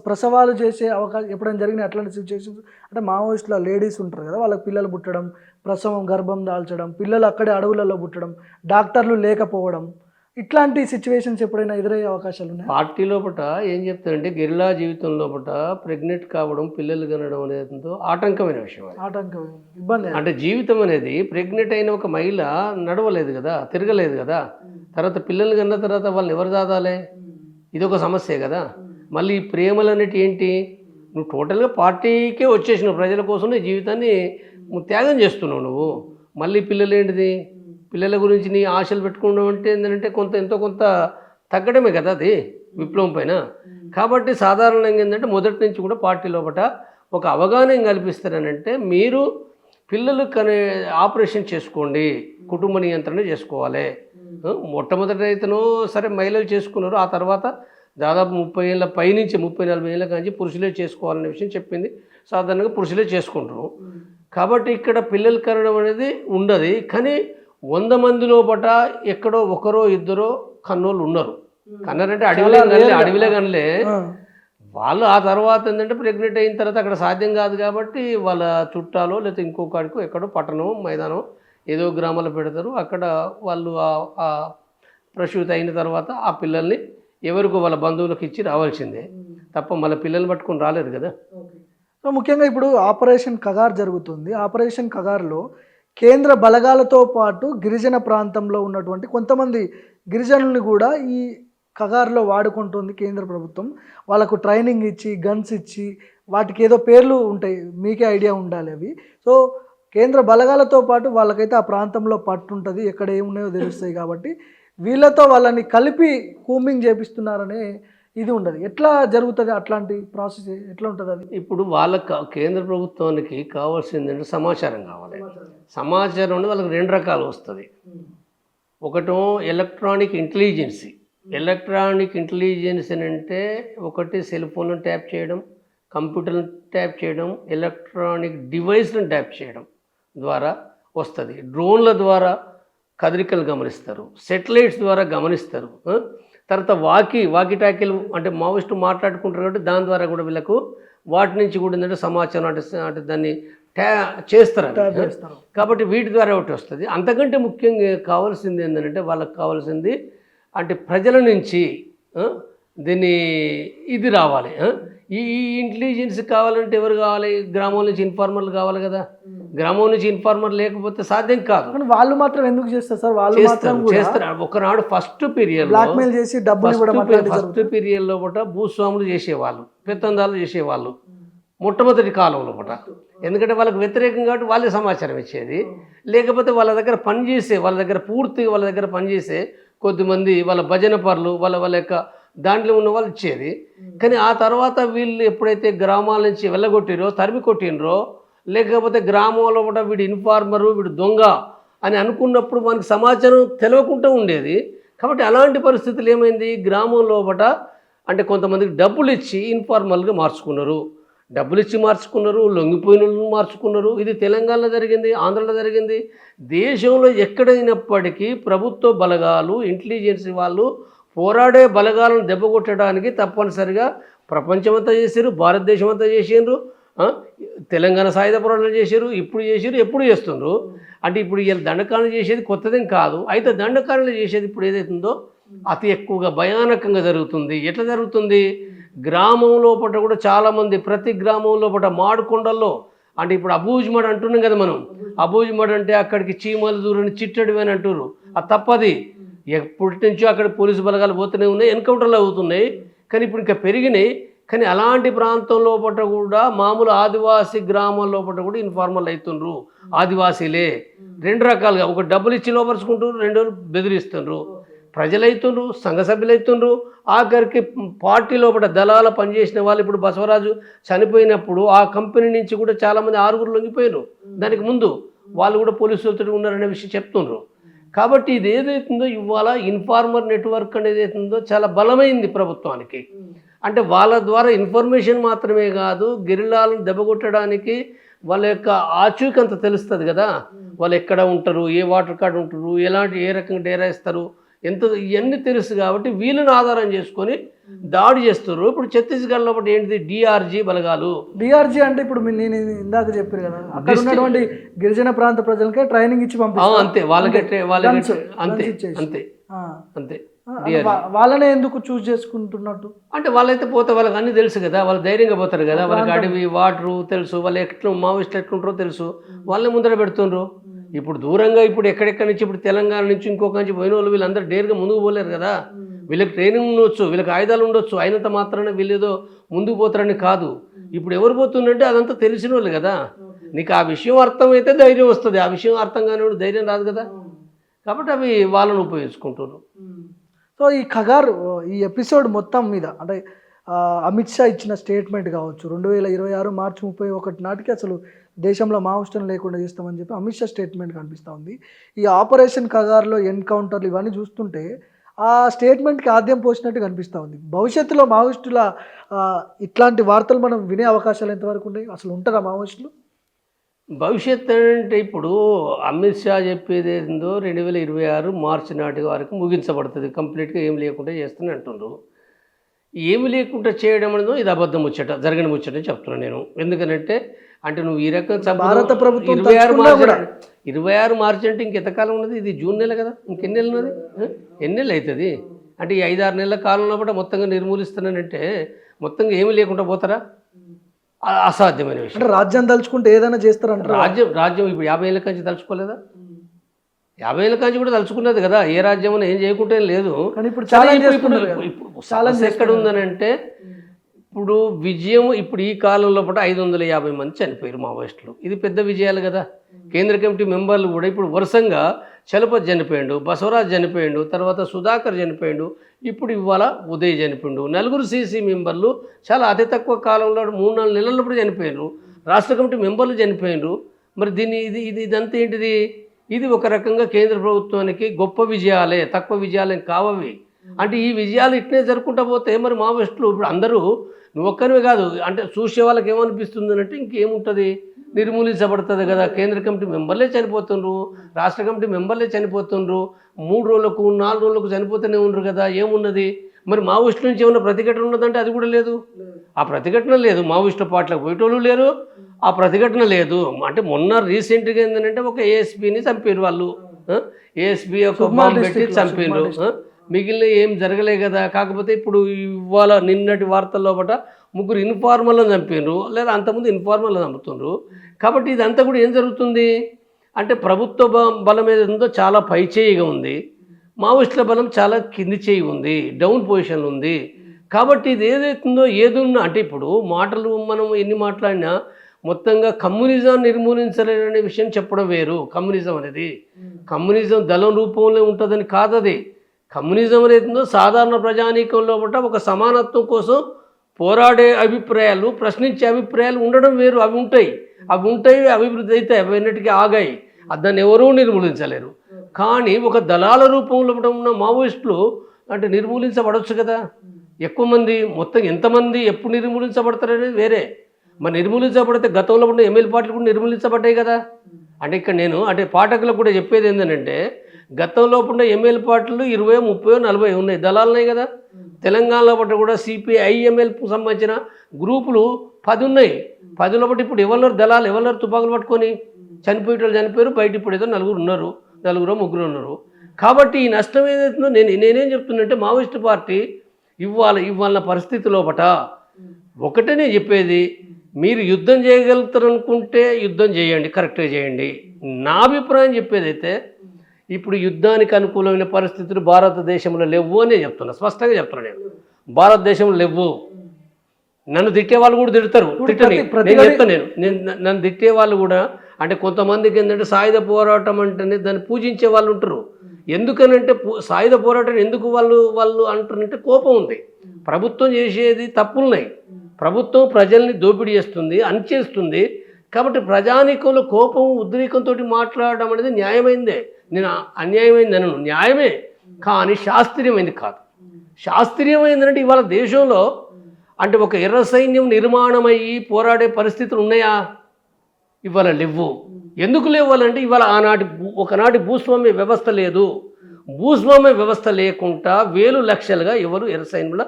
ప్రసవాలు చేసే అవకాశం ఎప్పుడైనా జరిగిన అట్లాంటి సిచ్యువేషన్స్? అంటే మావోయిస్టులో లేడీస్ ఉంటారు కదా, వాళ్ళకి పిల్లలు పుట్టడం, ప్రసవం, గర్భం దాల్చడం, పిల్లలు అక్కడే అడవులలో పుట్టడం, డాక్టర్లు లేకపోవడం, ఇట్లాంటి సిచ్యువేషన్స్ ఎప్పుడైనా ఎదురయ్యే అవకాశాలు ఉన్నాయి? పార్టీ లోపల ఏం చెప్తారంటే గెరిల్లా జీవితం లోపల ప్రెగ్నెంట్ కావడం, పిల్లలు కనడం అనేది ఆటంకమైన విషయం. ఆటంకం, ఇబ్బంది. అంటే జీవితం అనేది ప్రెగ్నెంట్ అయిన ఒక మహిళ నడవలేదు కదా, తిరగలేదు కదా. తర్వాత పిల్లలు కన్న తర్వాత వాళ్ళని ఎవరు దాదాలే? ఇదొక సమస్యే కదా. మళ్ళీ ప్రేమలు అనేటి ఏంటి? నువ్వు టోటల్గా పార్టీకే వచ్చేసినావు, ప్రజల కోసం నీ జీవితాన్ని త్యాగం చేస్తున్నావు నువ్వు. మళ్ళీ పిల్లలు ఏంటిది? పిల్లల గురించి నీ ఆశలు పెట్టుకోవడం అంటే ఏంటంటే ఎంతో కొంత తగ్గడమే కదా అది విప్లవం పైన. కాబట్టి సాధారణంగా ఏంటంటే మొదటి నుంచి కూడా పార్టీ లోపల ఒక అవగాహన కల్పిస్తారనంటే, మీరు పిల్లలు ఆపరేషన్ చేసుకోండి, కుటుంబ నియంత్రణ చేసుకోవాలి. మొట్టమొదటి అయితేనో సరే మహిళలు చేసుకున్నారు, ఆ తర్వాత దాదాపు 30 ఏళ్ళ పైనుంచి 30-40 ఏళ్ళ కానీ పురుషులే చేసుకోవాలనే విషయం చెప్పింది. సాధారణంగా పురుషులే చేసుకుంటారు. కాబట్టి ఇక్కడ పిల్లలు కనడం అనేది ఉండదు. కానీ 100 మంది లోపల ఎక్కడో ఒకరో ఇద్దరో కన్నోళ్ళు ఉన్నారు. కన్నారంటే అడవిలే కనలే వాళ్ళు. ఆ తర్వాత ఏంటంటే ప్రెగ్నెంట్ అయిన తర్వాత అక్కడ సాధ్యం కాదు కాబట్టి వాళ్ళ చుట్టాలో లేకపోతే ఇంకొకడికో ఎక్కడో పట్టణం, మైదానం ఏదో గ్రామాల్లో పెడతారు. అక్కడ వాళ్ళు ప్రసూతి అయిన తర్వాత ఆ పిల్లల్ని ఎవరికో వాళ్ళ బంధువులకు ఇచ్చి రావాల్సిందే తప్ప మళ్ళీ పిల్లల్ని పట్టుకొని రాలేరు కదా. సో ముఖ్యంగా ఇప్పుడు ఆపరేషన్ కగార్ జరుగుతుంది. ఆపరేషన్ కగార్లో కేంద్ర బలగాలతో పాటు గిరిజన ప్రాంతంలో ఉన్నటువంటి కొంతమంది గిరిజనుల్ని కూడా ఈ కగార్లో వాడుకుంటుంది కేంద్ర ప్రభుత్వం. వాళ్ళకు ట్రైనింగ్ ఇచ్చి, గన్స్ ఇచ్చి, వాటికి ఏదో పేర్లు ఉంటాయి, మీకే ఐడియా ఉండాలి అవి. సో కేంద్ర బలగాలతో పాటు వాళ్ళకైతే ఆ ప్రాంతంలో పట్టుంటుంది, ఎక్కడ ఏమున్నాయో తెలుస్తాయి. కాబట్టి వీళ్ళతో వాళ్ళని కలిపి కూమింగ్ చేపిస్తున్నారనే ఇది ఉండదు. ఎట్లా జరుగుతుంది అట్లాంటి ప్రాసెస్? ఎట్లా ఉంటుంది అది? ఇప్పుడు వాళ్ళకి కేంద్ర ప్రభుత్వానికి కావాల్సిందంటే సమాచారం కావాలి. సమాచారం అంటే వాళ్ళకి 2 రకాలు వస్తుంది. ఒకటో ఎలక్ట్రానిక్ ఇంటెలిజెన్సీ. ఎలక్ట్రానిక్ ఇంటెలిజెన్స్ అంటే ఒకటి సెల్ ఫోన్లను ట్యాప్ చేయడం, కంప్యూటర్లను ట్యాప్ చేయడం, ఎలక్ట్రానిక్ డివైస్లను ట్యాప్ చేయడం ద్వారా వస్తుంది. డ్రోన్ల ద్వారా కదలికలు గమనిస్తారు, సెటిలైట్స్ ద్వారా గమనిస్తారు. తర్వాత వాకి టాకీలు అంటే మావోయిస్టు మాట్లాడుకుంటారు కాబట్టి దాని ద్వారా కూడా వీళ్ళకు వాటి నుంచి కూడా ఏంటంటే సమాచారం అంటే దాన్ని చేస్తారు. కాబట్టి వీటి ద్వారా ఒకటి వస్తుంది. అంతకంటే ముఖ్యంగా కావాల్సింది ఏంటంటే వాళ్ళకి కావాల్సింది అంటే ప్రజల నుంచి దీన్ని ఇది రావాలి. ఈ ఇంటెలిజెన్స్ కావాలంటే ఎవరు కావాలి? గ్రామం నుంచి ఇన్ఫార్మర్లు కావాలి కదా. గ్రామం నుంచి ఇన్ఫార్మర్ లేకపోతే సాధ్యం కాదు. వాళ్ళు మాత్రం ఎందుకు చేస్తారు సార్? వాళ్ళు చేస్తారు. ఒకనాడు ఫస్ట్ పీరియడ్ లో భూస్వాములు చేసేవాళ్ళు, పెత్తందారులు చేసేవాళ్ళు మొట్టమొదటి కాలంలో. ఎందుకంటే వాళ్ళకి వ్యతిరేకం కాబట్టి వాళ్ళే సమాచారం ఇచ్చేది. లేకపోతే వాళ్ళ దగ్గర పనిచేసే వాళ్ళ దగ్గర పూర్తిగా వాళ్ళ దగ్గర పనిచేసే కొద్దిమంది వాళ్ళ భజన పరులు వాళ్ళ యొక్క దాంట్లో ఉన్న వాళ్ళు ఇచ్చేది. కానీ ఆ తర్వాత వీళ్ళు ఎప్పుడైతే గ్రామాల నుంచి వెళ్ళగొట్టిరో తరిమి కొట్టినరో లేకపోతే గ్రామంలో కూడా వీడు ఇన్ఫార్మరు వీడు దొంగ అని అనుకున్నప్పుడు మనకి సమాచారం తెలియకుండా ఉండేది. కాబట్టి అలాంటి పరిస్థితులు ఏమైంది, గ్రామం లోపల అంటే కొంతమందికి డబ్బులు ఇచ్చి ఇన్ఫార్మల్గా మార్చుకున్నారు, డబ్బులు ఇచ్చి మార్చుకున్నారు, లొంగిపోయిన మార్చుకున్నారు. ఇది తెలంగాణలో జరిగింది, ఆంధ్రలో జరిగింది. దేశంలో ఎక్కడైనప్పటికీ ప్రభుత్వ బలగాలు ఇంటెలిజెన్స్ వాళ్ళు పోరాడే బలగాలను దెబ్బకొట్టడానికి తప్పనిసరిగా ప్రపంచమంతా చేశారు, భారతదేశం అంతా చేసిండ్రు, తెలంగాణ సాయుధ పోరాటాలు చేశారు, ఇప్పుడు చేసారు, ఎప్పుడు చేస్తుండ్రు. అంటే ఇప్పుడు వీళ్ళు దండకారణ చేసేది కొత్తదేం కాదు. అయితే దండకారణ చేసేది ఇప్పుడు ఏదైతుందో అతి ఎక్కువగా భయానకంగా జరుగుతుంది. ఎట్లా జరుగుతుంది, గ్రామం లోపల కూడా చాలామంది ప్రతి గ్రామం లోపల మాడుకొండల్లో అంటే ఇప్పుడు అబూజ్మడ్ అంటున్నాం కదా మనం, అబూజ్మడ్ అంటే అక్కడికి చీమలు దూరని చిట్టడివి అని అంటున్నారు. అది తప్పది. ఎప్పటి నుంచో అక్కడ పోలీసు బలగాలు పోతూనే ఉన్నాయి, ఎన్కౌంటర్లు అవుతున్నాయి. కానీ ఇప్పుడు ఇంకా పెరిగినాయి. కానీ అలాంటి ప్రాంతం లోపల కూడా మామూలు ఆదివాసీ గ్రామం లోపల కూడా ఇన్ఫార్మల్ అవుతుండ్రు. ఆదివాసీలే రెండు రకాలుగా, ఒక డబ్బులు ఇచ్చి లోపరుచుకుంటారు, రెండు బెదిరిస్తుండ్రు. ప్రజలైతుండ్రు, సంఘ సభ్యులు అవుతుండ్రు. ఆఖరికి పార్టీ లోపల దళాల పనిచేసిన వాళ్ళు ఇప్పుడు బసవరాజు చనిపోయినప్పుడు ఆ కంపెనీ నుంచి కూడా చాలామంది 6 లొంగిపోయారు. దానికి ముందు వాళ్ళు కూడా పోలీసులతో ఉన్నారనే విషయం చెప్తుండ్రు. కాబట్టి ఇది ఏదైతుందో ఇవాళ ఇన్ఫార్మర్ నెట్వర్క్ అనేది ఏదైతుందో చాలా బలమైంది ప్రభుత్వానికి. అంటే వాళ్ళ ద్వారా ఇన్ఫర్మేషన్ మాత్రమే కాదు, గెరిల్లాలను దెబ్బకొట్టడానికి వాళ్ళ యొక్క ఆచూకీ అంత తెలుస్తుంది కదా. వాళ్ళు ఎక్కడ ఉంటారు, ఏ వాటర్ కార్డు ఉంటారు, ఏ రకంగా డేరా ఇస్తారు, ఎంత ఇవన్నీ తెలుసు. కాబట్టి వీళ్ళని ఆధారం చేసుకొని దాడి చేస్తారు. ఇప్పుడు ఛత్తీస్గఢ్లో ఒకటి ఏంటిది, డిఆర్జీ బలగాలు. డిఆర్జీ అంటే ఇప్పుడు నేను ఇందాక చెప్పారు కదా, అక్కడ ఉన్నటువంటి గిరిజన ప్రాంత ప్రజలకే ట్రైనింగ్ ఇచ్చి పంపిస్తారు. అంతే, అంతే అంతే. వాళ్ళనే ఎందుకు చూస్ చేసుకుంటున్నట్టు అంటే వాళ్ళైతే పోతే వాళ్ళకి అన్నీ తెలుసు కదా, వాళ్ళు ధైర్యంగా పోతారు కదా. వాళ్ళకి అడవి వాటరు తెలుసు, వాళ్ళు మావోయిస్టులు ఎట్లుంటారో తెలుసు, వాళ్ళని ముందర పెడుతుండ్రు. ఇప్పుడు దూరంగా ఇప్పుడు ఎక్కడెక్కడి నుంచి ఇప్పుడు తెలంగాణ నుంచి ఇంకొక నుంచి పోయిన వాళ్ళు వీళ్ళందరూ డేర్గా ముందుకు పోలేరు కదా. వీళ్ళకి ట్రైనింగ్ ఉండొచ్చు, వీళ్ళకి ఆయుధాలు ఉండొచ్చు, అయినంత మాత్రాన వీళ్ళు ఏదో ముందుకు పోతారని కాదు. ఇప్పుడు ఎవరు పోతుందంటే అదంతా తెలిసిన వాళ్ళు కదా. నీకు ఆ విషయం అర్థమైతే ధైర్యం వస్తుంది, ఆ విషయం అర్థం కానివాడు ధైర్యం రాదు కదా. కాబట్టి అవి వాళ్ళని ఉపయోగించుకుంటున్నారు. సో ఈ ఖగార్ ఈ ఎపిసోడ్ మొత్తం మీద అంటే అమిత్ షా ఇచ్చిన స్టేట్మెంట్ కావచ్చు, 2026 మార్చి 31 నాటికి అసలు దేశంలో మావోయిస్టులను లేకుండా చేస్తామని చెప్పి అమిత్ షా స్టేట్మెంట్ కనిపిస్తూ ఉంది. ఈ ఆపరేషన్ ఖగార్లో ఎన్కౌంటర్లు ఇవన్నీ చూస్తుంటే ఆ స్టేట్మెంట్కి ఆద్యం పోసినట్టు కనిపిస్తూ ఉంది. భవిష్యత్తులో మావోయిస్టుల ఇట్లాంటి వార్తలు మనం వినే అవకాశాలు ఎంతవరకు ఉన్నాయి, అసలు ఉంటారా మావోయిస్టులు? భవిష్యత్తు అంటే ఇప్పుడు అమిత్ షా చెప్పేది ఏందో 2026 మార్చి నాటి వరకు ముగించబడుతుంది, కంప్లీట్గా ఏం లేకుండా చేస్తూనే అంటున్నారు. ఏమి లేకుండా చేయడం అనేది ఇది అబద్ధం ముచ్చట, జరిగిన ముచ్చట చెప్తున్నాను నేను. ఎందుకనంటే అంటే నువ్వు ఈ రకంగా భారత ప్రభుత్వం 26 మార్చి అంటే ఇంకెంతకాలం ఉన్నది, ఇది జూన్ నెల కదా, ఇంకెన్ని నెలలు ఉన్నది, ఎన్ని నెలలు అవుతుంది. అంటే ఈ 5-6 నెలల కాలంలో కూడా మొత్తంగా నిర్మూలిస్తున్నానంటే మొత్తంగా ఏమి లేకుండా పోతారా? అసాధ్యమైన విషయం. అంటే రాజ్యం తలుచుకుంటే ఏదైనా చేస్తారంట. రాజ్యం ఇప్పుడు 50 ఏళ్ళ నుంచి తలుచుకోలేదా? 50 ఏళ్ళ నుంచి కూడా తలుచుకున్నది కదా. ఏ రాజ్యం ఏం చేయకుంటే లేదు. చాలా ఎక్కడ ఉందని అంటే ఇప్పుడు విజయం ఇప్పుడు ఈ కాలంలో పాటు 550 మంది చనిపోయారు మావోయిస్టులు. ఇది పెద్ద విజయాలు కదా. కేంద్ర కమిటీ మెంబర్లు కూడా ఇప్పుడు వరుసంగా చలపతి చనిపోయాడు, బసవరాజ్ చనిపోయాడు, తర్వాత సుధాకర్ చనిపోయాడు, ఇప్పుడు ఇవాళ ఉదయ్ చనిపోయాడు. 4 సీసీ మెంబర్లు చాలా అతి తక్కువ కాలంలో 3-4 నెలల్లో కూడా చనిపోయారు. రాష్ట్ర కమిటీ మెంబర్లు చనిపోయారు. మరి దీన్ని ఇదంతా ఏంటిది? ఇది ఒక రకంగా కేంద్ర ప్రభుత్వానికి గొప్ప విజయాలే, తక్కువ విజయాలే కావవి. అంటే ఈ విజయాలు ఇట్నే జరుపుకుంటా పోతే మరి మావోయిస్టులు ఇప్పుడు అందరూ నువ్వు ఒక్కరివే కాదు, అంటే చూసే వాళ్ళకి ఏమనిపిస్తుంది అంటే ఇంకేముంటుంది, నిర్మూలించబడుతుంది కదా. కేంద్ర కమిటీ మెంబర్లే చనిపోతుండ్రు, రాష్ట్ర కమిటీ మెంబర్లే చనిపోతుండ్రు, 3 రోజులకు 4 రోజులకు చనిపోతూనే ఉండరు కదా. ఏమున్నది మరి మావోయిస్టుల నుంచి ఏమన్నా ప్రతిఘటన ఉన్నదంటే అది కూడా లేదు. ఆ ప్రతిఘటన లేదు, మావోయిస్టు పార్టీలకు పోయేటోళ్ళు లేరు, ఆ ప్రతిఘటన లేదు. అంటే మొన్న రీసెంట్గా ఏంటంటే ఒక ఏఎస్పీని చంపారు వాళ్ళు, ఏఎస్పీ ఒక బాంబు పెట్టి చంపారు. మిగిలిన ఏం జరగలే కదా. కాకపోతే ఇప్పుడు ఇవాళ నిన్నటి వార్తల్లో పట 3 ఇన్ఫార్మర్లను చంపారు, లేదా అంతకుముందు ఇన్ఫార్మర్లను చంపుతున్నారు. కాబట్టి ఇదంతా కూడా ఏం జరుగుతుంది అంటే ప్రభుత్వ బలం ఏదో చాలా పై చేయిగా ఉంది, మావోయిస్టుల బలం చాలా కింది చేయి ఉంది, డౌన్ పొజిషన్లో ఉంది. కాబట్టి ఇది ఏదైతుందో ఏదున్నా అంటే ఇప్పుడు మాటలు మనం ఎన్ని మాట్లాడినా మొత్తంగా కమ్యూనిజం నిర్మూలించలేదనే విషయం చెప్పడం వేరు. కమ్యూనిజం అనేది కమ్యూనిజం దళం రూపంలో ఉంటుందని కాదు. అది కమ్యూనిజం అనేది సాధారణ ప్రజానీకంలో ఒక సమానత్వం కోసం పోరాడే అభిప్రాయాలు, ప్రశ్నించే అభిప్రాయాలు ఉండడం వేరు. అవి ఉంటాయి, అభివృద్ధి అయితే అవి అన్నిటికీ ఆగాయి. దాన్ని ఎవరూ నిర్మూలించలేరు. కానీ ఒక దళాల రూపంలో ఉన్న మావోయిస్టులు అంటే నిర్మూలించబడవచ్చు కదా. ఎక్కువ మంది మొత్తం ఎంతమంది ఎప్పుడు నిర్మూలించబడతారనేది వేరే. మరి నిర్మూలించబడితే గతంలో ఉన్న ఎమ్మెల్యే పార్టీలు కూడా నిర్మూలించబడ్డాయి కదా. అంటే ఇక్కడ నేను అంటే పాఠకులకు కూడా చెప్పేది ఏంటంటే గతంలో ఉన్న ఎమ్మెల్యే పార్టీలు 20, 30, 40 ఉన్నాయి, దళాలు ఉన్నాయి కదా. తెలంగాణలో పట్ల కూడా CPI-MLకు సంబంధించిన గ్రూపులు 10 ఉన్నాయి. 10లో బట్టి ఇప్పుడు ఎవరు దళాలు, ఎవరు తుపాకులు పట్టుకొని చనిపోయారు. బయట ఇప్పుడు ఏదో 4 ఉన్నారు, 4, 3 ఉన్నారు. కాబట్టి ఈ నష్టం ఏదైతుందో నేనేం చెప్తున్నంటే మావోయిస్ట్ పార్టీ ఇవాళ పరిస్థితి లోపట ఒకటే నేను చెప్పేది, మీరు యుద్ధం చేయగలుగుతారనుకుంటే యుద్ధం చేయండి, కరెక్ట్గా చేయండి. నా అభిప్రాయం చెప్పేదైతే ఇప్పుడు యుద్ధానికి అనుకూలమైన పరిస్థితులు భారతదేశంలో లేవు అని చెప్తున్నా, స్పష్టంగా చెప్తున్నాను. నేను భారతదేశంలో లేవు. నన్ను తిట్టే వాళ్ళు కూడా తిడతారు, తిట్టని నేను చెప్తాను. నన్ను తిట్టే వాళ్ళు కూడా అంటే కొంతమందికి ఏంటంటే సాయుధ పోరాటం అంటేనే దాన్ని పూజించే వాళ్ళు ఉంటారు. ఎందుకనంటే సాయుధ పోరాటం ఎందుకు వాళ్ళు అంటారంటే కోపం ఉంది. ప్రభుత్వం చేసేది తప్పులున్నాయి, ప్రభుత్వం ప్రజల్ని దోపిడీ చేస్తుంది, అణిచేస్తుంది. కాబట్టి ప్రజానీకంలో కోపం, ఉద్రేకంతో మాట్లాడడం అనేది న్యాయమైందే. నేను అన్యాయమైంది అనను, న్యాయమే. కానీ శాస్త్రీయమైంది కాదు. శాస్త్రీయమైందంటే ఇవాళ దేశంలో అంటే ఒక ఎర్ర సైన్యం నిర్మాణమయ్యి పోరాడే పరిస్థితులు ఉన్నాయా? ఇవాళ లేవు. ఎందుకు లేవాలంటే ఇవాళ ఒకనాటి భూస్వామ్య వ్యవస్థ లేదు. భూస్వామ్య వ్యవస్థ లేకుండా వేలు లక్షలుగా ఎవరు ఎర్ర సైన్యంలో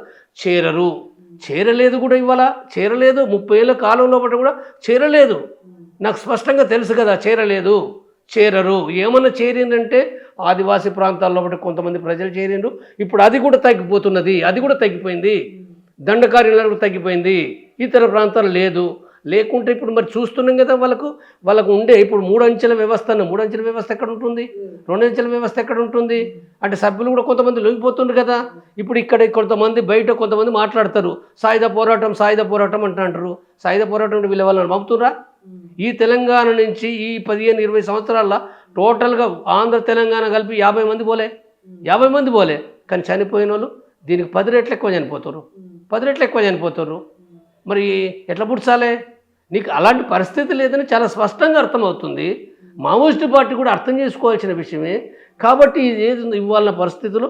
చేరలేదు కూడా. ఇవాళ చేరలేదు. 30 ఏళ్ళ కాలంలో బట్టి కూడా చేరలేదు. నాకు స్పష్టంగా తెలుసు కదా, చేరరు. ఏమన్నా చేరిందంటే ఆదివాసీ ప్రాంతాల్లో బట్టి కొంతమంది ప్రజలు చేరిండ్రు. ఇప్పుడు అది కూడా తగ్గిపోతున్నది, అది కూడా తగ్గిపోయింది. దండకార్యాలు కూడా తగ్గిపోయింది. ఇతర ప్రాంతాలు లేదు. లేకుంటే ఇప్పుడు మరి చూస్తున్నాం కదా, వాళ్ళకు ఉండే ఇప్పుడు 3 అంచెల వ్యవస్థ. 3 అంచెల వ్యవస్థ ఎక్కడ ఉంటుంది? 2 అంచెల వ్యవస్థ ఎక్కడ ఉంటుంది? అంటే సభ్యులు కూడా కొంతమంది లొంగిపోతుండ్రు కదా. ఇప్పుడు ఇక్కడ కొంతమంది బయట కొంతమంది మాట్లాడతారు, సాయుధ పోరాటం అంటారు. సాయుధ పోరాటం అంటే వీళ్ళ వాళ్ళని పంపుతురా? ఈ తెలంగాణ నుంచి ఈ 15-20 సంవత్సరాల్లో టోటల్గా ఆంధ్ర తెలంగాణ కలిపి 50 మంది పోలే. కానీ చనిపోయిన వాళ్ళు దీనికి 10 రెట్లు ఎక్కువ చనిపోతారు. మరి ఎట్లా పుడ్చాలే? నీకు అలాంటి పరిస్థితి లేదని చాలా స్పష్టంగా అర్థమవుతుంది. మావోయిస్టు పార్టీ కూడా అర్థం చేసుకోవాల్సిన విషయమే. కాబట్టి ఏది ఇవ్వాలన్న పరిస్థితులు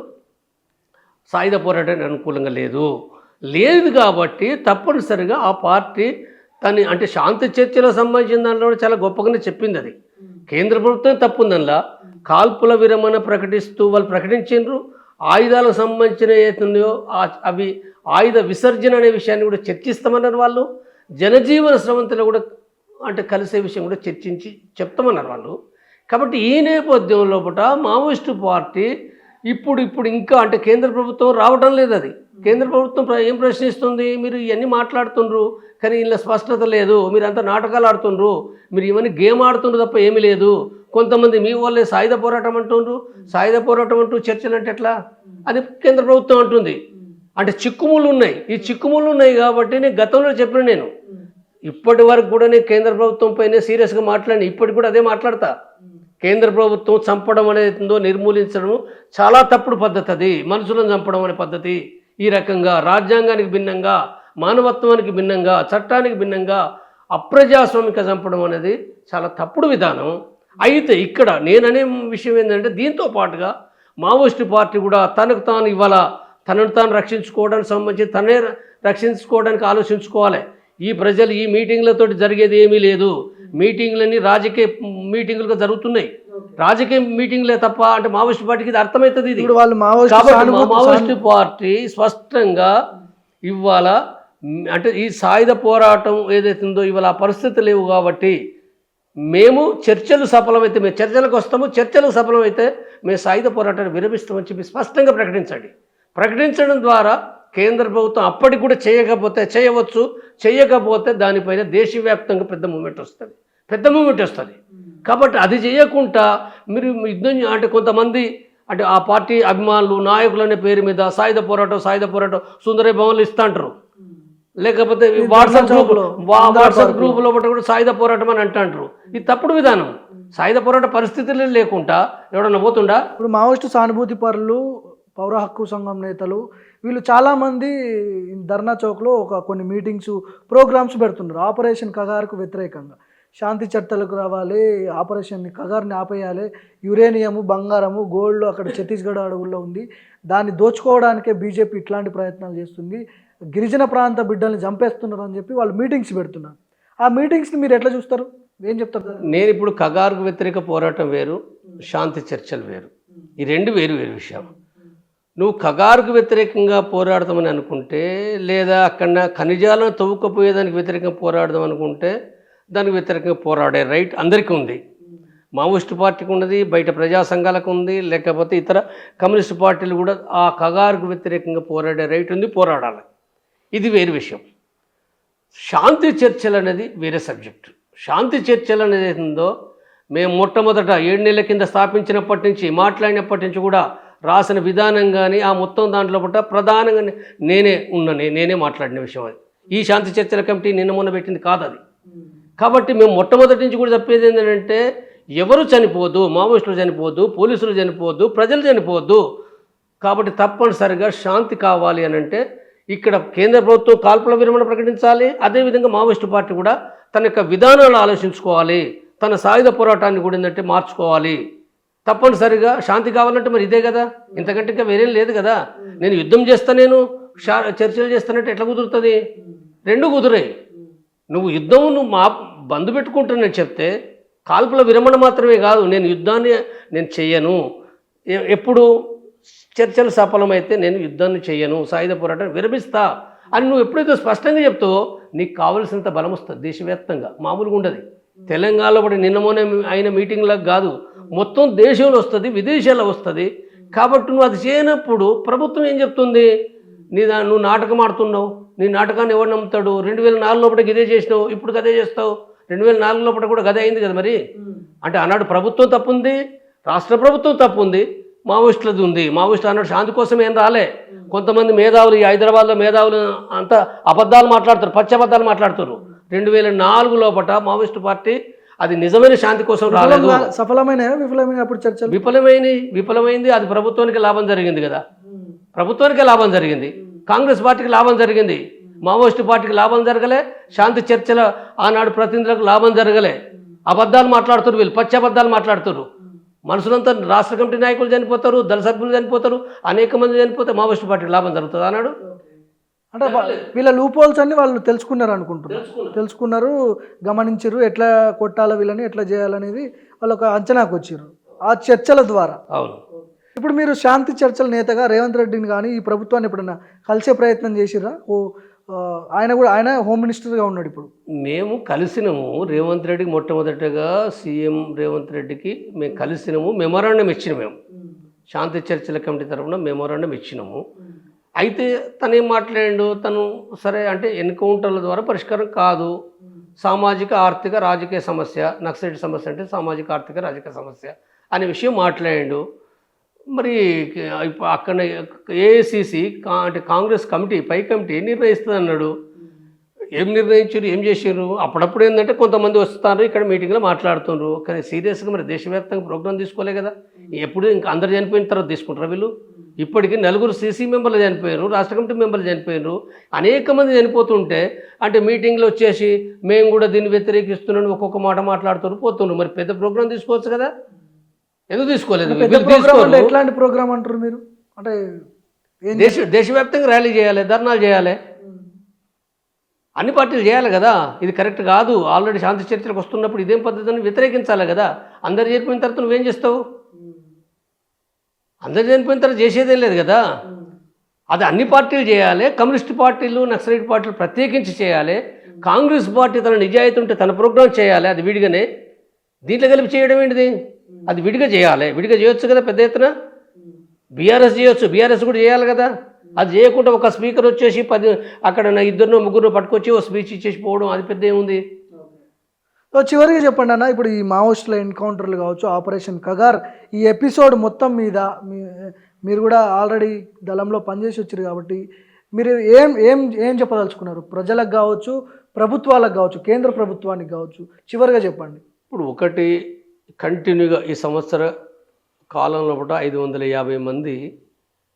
సాయుధ పోరాటానికి అనుకూలంగా లేదు కాబట్టి తప్పనిసరిగా ఆ పార్టీ అంటే శాంతి చర్చలకు సంబంధించిన దాంట్లో చాలా గొప్పగానే చెప్పింది. అది కేంద్ర ప్రభుత్వం తప్పుందల్లా. కాల్పుల విరమణ ప్రకటిస్తూ వాళ్ళు ప్రకటించారు. ఆయుధాలకు సంబంధించిన ఏతుందో అవి ఆయుధ విసర్జన అనే విషయాన్ని కూడా చర్చిస్తామన్నారు వాళ్ళు. జనజీవన స్రవంతిలో కూడా అంటే కలిసే విషయం కూడా చర్చించి చెప్తామన్నారు వాళ్ళు. కాబట్టి ఈ నేపథ్యం లోపల మావోయిస్టు పార్టీ ఇప్పుడు ఇంకా అంటే కేంద్ర ప్రభుత్వం రావడం లేదు. అది కేంద్ర ప్రభుత్వం ఏం ప్రశ్నిస్తుంది? మీరు ఇవన్నీ మాట్లాడుతుండ్రు కానీ ఇలా స్పష్టత లేదు, మీరు అంతా నాటకాలు ఆడుతుండ్రు, మీరు ఇవన్నీ గేమ్ ఆడుతుండ్రు తప్ప ఏమీ లేదు. కొంతమంది మీ వాళ్ళే సాయుధ పోరాటం అంటూ చర్చలు అంటే ఎట్లా? అది కేంద్ర ప్రభుత్వం అంటుంది. అంటే చిక్కుముళ్ళు ఉన్నాయి. ఈ చిక్కుముళ్ళు ఉన్నాయి కాబట్టి నేను గతంలో చెప్పిన నేను ఇప్పటి వరకు కూడా నేను కేంద్ర ప్రభుత్వం పైన సీరియస్గా మాట్లాడి ఇప్పటికి కూడా అదే మాట్లాడతా. కేంద్ర ప్రభుత్వం చంపడం అనేది నిర్మూలించడం చాలా తప్పుడు పద్ధతి. అది మనుషులను చంపడం అనే పద్ధతి ఈ రకంగా రాజ్యాంగానికి భిన్నంగా, మానవత్వానికి భిన్నంగా, చట్టానికి భిన్నంగా అప్రజాస్వామిక చంపడం అనేది చాలా తప్పుడు విధానం. అయితే ఇక్కడ నేననే విషయం ఏంటంటే దీంతో పాటుగా మావోయిస్టు పార్టీ కూడా తనను తాను రక్షించుకోవడానికి సంబంధించి తనే రక్షించుకోవడానికి ఆలోచించుకోవాలి. ఈ ప్రజలు ఈ మీటింగ్లతో జరిగేది ఏమీ లేదు. మీటింగ్లన్నీ రాజకీయ మీటింగులుగా జరుగుతున్నాయి. రాజకీయ మీటింగ్లే తప్ప అంటే మావోయిస్టు పార్టీకి ఇది అర్థమవుతుంది. ఇది మావోయిస్టు పార్టీ స్పష్టంగా ఇవాళ అంటే ఈ సాయుధ పోరాటం ఏదైతుందో ఇవాళ ఆ పరిస్థితి లేవు కాబట్టి మేము చర్చలు సఫలమైతే మేము చర్చలకు వస్తాము, చర్చలకు సఫలమైతే మేము సాయుధ పోరాటాన్ని విరమిస్తామని చెప్పి స్పష్టంగా ప్రకటించడం ద్వారా కేంద్ర ప్రభుత్వం అప్పటికి కూడా చేయకపోతే దానిపైన దేశవ్యాప్తంగా పెద్ద మూమెంట్ వస్తుంది. కాబట్టి అది చేయకుండా మీరు యుద్ధం అంటే కొంతమంది అంటే ఆ పార్టీ అభిమానులు నాయకులు అనే పేరు మీద సాయుధ పోరాటం సుందరయ్య భవన్లు ఇస్తా అంటారు. లేకపోతే వాట్సాప్ గ్రూప్ లోపల కూడా సాయుధ పోరాటం అని అంటారు. ఇది తప్పుడు విధానం. సాయుధ పోరాట పరిస్థితులు లేకుండా ఎవడన్నా పోతుండా? ఇప్పుడు మావోయిస్టు సానుభూతి పరులు, పౌర హక్కు సంఘం నేతలు వీళ్ళు చాలామంది ధర్నా చౌక్లో కొన్ని మీటింగ్స్ ప్రోగ్రామ్స్ పెడుతున్నారు ఆపరేషన్ కగార్కు వ్యతిరేకంగా. శాంతి చర్చలకు రావాలి, ఆపరేషన్ కగార్ని ఆపేయాలి, యురేనియము, బంగారము, గోల్డ్ అక్కడ ఛత్తీస్గఢ్ అడవుల్లో ఉంది, దాన్ని దోచుకోవడానికే బీజేపీ ఇట్లాంటి ప్రయత్నాలు చేస్తుంది, గిరిజన ప్రాంత బిడ్డల్ని చంపేస్తున్నారు అని చెప్పి వాళ్ళు మీటింగ్స్ పెడుతున్నారు. ఆ మీటింగ్స్ని మీరు ఎట్లా చూస్తారు, ఏం చెప్తారు? నేను ఇప్పుడు కగార్కు వ్యతిరేక పోరాటం వేరు, శాంతి చర్చలు వేరు. ఈ రెండు వేరు వేరు విషయం. నువ్వు కగార్కు వ్యతిరేకంగా పోరాడదామని అనుకుంటే, లేదా అక్కడ ఖనిజాలను తవ్వుకపోయేదానికి వ్యతిరేకంగా పోరాడదాం అనుకుంటే దానికి వ్యతిరేకంగా పోరాడే రైట్ అందరికీ ఉంది. మావోయిస్టు పార్టీకి ఉన్నది, బయట ప్రజా సంఘాలకు ఉంది, లేకపోతే ఇతర కమ్యూనిస్ట్ పార్టీలు కూడా ఆ కగార్కు వ్యతిరేకంగా పోరాడే రైట్ ఉంది, పోరాడాలి. ఇది వేరు విషయం. శాంతి చర్చలు అనేది వేరే సబ్జెక్టు. శాంతి చర్చలు అనేది ఏందో మేము మొట్టమొదట 7 నెలల కింద స్థాపించినప్పటి నుంచి, మాట్లాడినప్పటి నుంచి కూడా రాసిన విధానం కానీ ఆ మొత్తం దాంట్లో పట్ల ప్రధానంగా నేనే మాట్లాడిన విషయం అది. ఈ శాంతి చర్చల కమిటీ నిన్న మొన్న పెట్టింది కాదు అది. కాబట్టి మేము మొట్టమొదటి నుంచి కూడా చెప్పేది ఏంటంటే, ఎవరు చనిపోవద్దు, మావోయిస్టులు చనిపోవద్దు, పోలీసులు చనిపోవద్దు, ప్రజలు చనిపోవద్దు. కాబట్టి తప్పనిసరిగా శాంతి కావాలి అని అంటే ఇక్కడ కేంద్ర ప్రభుత్వం కాల్పుల విరమణ ప్రకటించాలి. అదేవిధంగా మావోయిస్టు పార్టీ కూడా తన యొక్క విధానాలు ఆలోచించుకోవాలి, తన సాయుధ పోరాటాన్ని కూడా ఏంటంటే మార్చుకోవాలి. తప్పనిసరిగా శాంతి కావాలంటే మరి ఇదే కదా, ఇంతకంటే ఇంకా వేరేం లేదు కదా. నేను యుద్ధం చేస్తా, నేను చర్చలు చేస్తానంటే ఎట్లా కుదురుతుంది? రెండు కుదురాయి. నువ్వు యుద్ధం మా బంధు పెట్టుకుంటానని చెప్తే కాల్పుల విరమణ మాత్రమే కాదు, నేను యుద్ధాన్ని నేను చెయ్యను, ఎప్పుడు చర్చలు సఫలమైతే నేను యుద్ధాన్ని చెయ్యను, సాయుధ పోరాటాన్ని విరమిస్తా అని నువ్వు ఎప్పుడైతే స్పష్టంగా చెప్తావో నీకు కావలసినంత బలం వస్తుంది. దేశవ్యాప్తంగా మామూలుగా ఉండదు. తెలంగాణలో కూడా నిన్న మొన్న అయిన మీటింగ్లకు కాదు, మొత్తం దేశంలో వస్తుంది, విదేశాల్లో వస్తుంది. కాబట్టి నువ్వు అది చేయనప్పుడు ప్రభుత్వం ఏం చెప్తుంది? నువ్వు నాటకం ఆడుతున్నావు, నీ నాటకాన్ని ఎవరు నమ్ముతాడు? 2004 లోపల గదే చేసినావు, ఇప్పుడు గదే చేస్తావు. 2004 లోపల కూడా గదే అయింది కదా. మరి అంటే ఆనాడు ప్రభుత్వం తప్పుంది, రాష్ట్ర ప్రభుత్వం తప్పుంది, మావోయిస్టులది ఉంది. మావోయిస్టులు అన్నాడు శాంతి కోసం ఏం రాలే. కొంతమంది మేధావులు, ఈ హైదరాబాద్లో మేధావులు అంతా అబద్ధాలు మాట్లాడతారు, పచ్చి అబద్ధాలు మాట్లాడుతారు. 2004 లోపల మావోయిస్టు పార్టీ అది నిజమైన శాంతి కోసం రాలేదు. సఫలమైన విఫలమైన అప్పుడు చర్చలు విఫలమైంది. అది ప్రభుత్వానికి లాభం జరిగింది కదా, ప్రభుత్వానికి లాభం జరిగింది, కాంగ్రెస్ పార్టీకి లాభం జరిగింది, మావోయిస్టు పార్టీకి లాభం జరగలే. శాంతి చర్చల ఆనాడు ప్రతినిధులకు లాభం జరగలే. అబద్ధాలు మాట్లాడుతారు వీళ్ళు, పచ్చి అబద్ధాలు మాట్లాడుతారు. మనుషులంతా రాష్ట్ర కమిటీ నాయకులు చనిపోతారు, దళ సభ్యులు చనిపోతారు, అనేక మంది చనిపోతే మావోయిస్టు పార్టీకి లాభం జరుగుతుంది అన్నాడు. అంటే వీళ్ళ లూపోల్స్ అన్ని వాళ్ళు తెలుసుకున్నారు అనుకుంటున్నారు, తెలుసుకున్నారు, గమనించారు, ఎట్లా కొట్టాలి వీళ్ళని, ఎట్లా చేయాలనేది వాళ్ళు ఒక అంచనాకు వచ్చారు ఆ చర్చల ద్వారా. అవును. ఇప్పుడు మీరు శాంతి చర్చల నేతగా రేవంత్ రెడ్డిని కానీ ఈ ప్రభుత్వాన్ని ఎప్పుడైనా కలిసే ప్రయత్నం చేసిరా? ఆయన హోమ్ మినిస్టర్గా ఉన్నాడు ఇప్పుడు. మేము కలిసినాము రేవంత్ రెడ్డికి, మొట్టమొదటిగా సీఎం రేవంత్ రెడ్డికి మేము కలిసినాము, మెమోరాండం ఇచ్చినాము. మేము శాంతి చర్చల కమిటీ తరఫున మెమోరాండం ఇచ్చినాము. అయితే తను ఏం మాట్లాడాడు, తను సరే అంటే ఎన్కౌంటర్ల ద్వారా పరిష్కారం కాదు, సామాజిక ఆర్థిక రాజకీయ సమస్య, నక్సలైట్ సమస్య అంటే సామాజిక ఆర్థిక రాజకీయ సమస్య అనే విషయం మాట్లాడాడు. మరి అక్కడ ఏఐసిసి అంటే కాంగ్రెస్ కమిటీ, పై కమిటీ నిర్ణయిస్తుంది అన్నాడు. ఏం నిర్ణయించారు, ఏం చేశారు? అప్పుడప్పుడు ఏంటంటే కొంతమంది వస్తారు ఇక్కడ మీటింగ్లో మాట్లాడుతున్నారు, కానీ సీరియస్గా మరి దేశవ్యాప్తంగా ప్రోగ్రామ్ తీసుకోలే కదా. ఎప్పుడు ఇంకా అందరు చనిపోయిన తర్వాత తీసుకుంటారా వీళ్ళు? ఇప్పటికీ 4 సీసీ మెంబర్లు చనిపోయారు, రాష్ట్ర కమిటీ మెంబర్లు చనిపోయారు, అనేక మంది చనిపోతుంటే అంటే మీటింగ్లో వచ్చేసి మేము కూడా దీన్ని వ్యతిరేకిస్తున్నాను ఒక్కొక్క మాట మాట్లాడుతున్నారు, పోతున్నారు. మరి పెద్ద ప్రోగ్రామ్ తీసుకోవచ్చు కదా, ఎందుకు తీసుకోలేదు? ఎట్లాంటి ప్రోగ్రామ్ అంటారు మీరు? అంటే దేశవ్యాప్తంగా ర్యాలీ చేయాలి, ధర్నాలు చేయాలి, అన్ని పార్టీలు చేయాలి కదా. ఇది కరెక్ట్ కాదు. ఆల్రెడీ శాంతి చర్చలకు వస్తున్నప్పుడు ఇదేం పద్ధతిని వ్యతిరేకించాలి కదా. అందరు చనిపోయిన తర్వాత నువ్వేం చేస్తావు? అందరు చనిపోయిన తర్వాత చేసేదేం లేదు కదా. అది అన్ని పార్టీలు చేయాలి. కమ్యూనిస్ట్ పార్టీలు, నక్సలైట్ పార్టీలు ప్రత్యేకించి చేయాలి. కాంగ్రెస్ పార్టీ తన నిజాయితీ ఉంటే తన ప్రోగ్రాం చేయాలి, అది విడిగానే. దీంట్లో కలిపి చేయడం ఏంటిది? అది విడిగా చేయాలి. విడిగా చేయొచ్చు కదా పెద్ద ఎత్తున. బీఆర్ఎస్ చేయొచ్చు, బీఆర్ఎస్ కూడా చేయాలి కదా. అది చేయకుండా ఒక స్పీకర్ వచ్చేసి 10 అక్కడ 2 3 పట్టుకొచ్చి ఓ స్పీచ్ ఇచ్చేసి పోవడం, అది పెద్ద ఏముంది? సో చివరిగా చెప్పండి అన్న, ఇప్పుడు ఈ మావోయిస్టుల ఎన్కౌంటర్లు కావచ్చు, ఆపరేషన్ కగార్, ఈ ఎపిసోడ్ మొత్తం మీద మీరు కూడా ఆల్రెడీ దళంలో పనిచేసి వచ్చారు కాబట్టి మీరు ఏం ఏం ఏం చెప్పదలుచుకున్నారు ప్రజలకు కావచ్చు, ప్రభుత్వాలకు కావచ్చు, కేంద్ర ప్రభుత్వానికి కావచ్చు, చివరిగా చెప్పండి. ఇప్పుడు ఒకటి కంటిన్యూగా ఈ సంవత్సర కాలంలో కూడా 550 మంది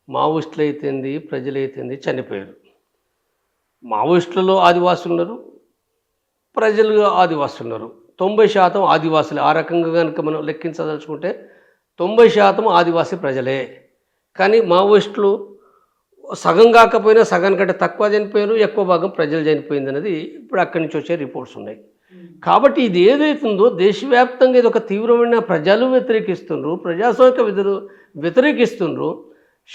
మావోయిస్టులు అయితేంది ప్రజలైతేంది చనిపోయారు. మావోయిస్టులలో ఆదివాసులు ఉన్నారు, ప్రజలుగా ఆదివాసులు ఉన్నారు. 90% ఆదివాసులే. ఆ రకంగా కనుక మనం లెక్కించదలుచుకుంటే 90% ఆదివాసీ ప్రజలే. కానీ మావోయిస్టులు సగం కాకపోయినా సగానికంటే తక్కువ చనిపోయారు, ఎక్కువ భాగం ప్రజలు చనిపోయింది అనేది ఇప్పుడు అక్కడి నుంచి వచ్చే రిపోర్ట్స్ ఉన్నాయి. కాబట్టి ఇది ఏదైతుందో దేశవ్యాప్తంగా ఇది ఒక తీవ్రమైన ప్రజలు వ్యతిరేకిస్తున్నారు, ప్రజాస్వామిక విధులు వ్యతిరేకిస్తున్నారు.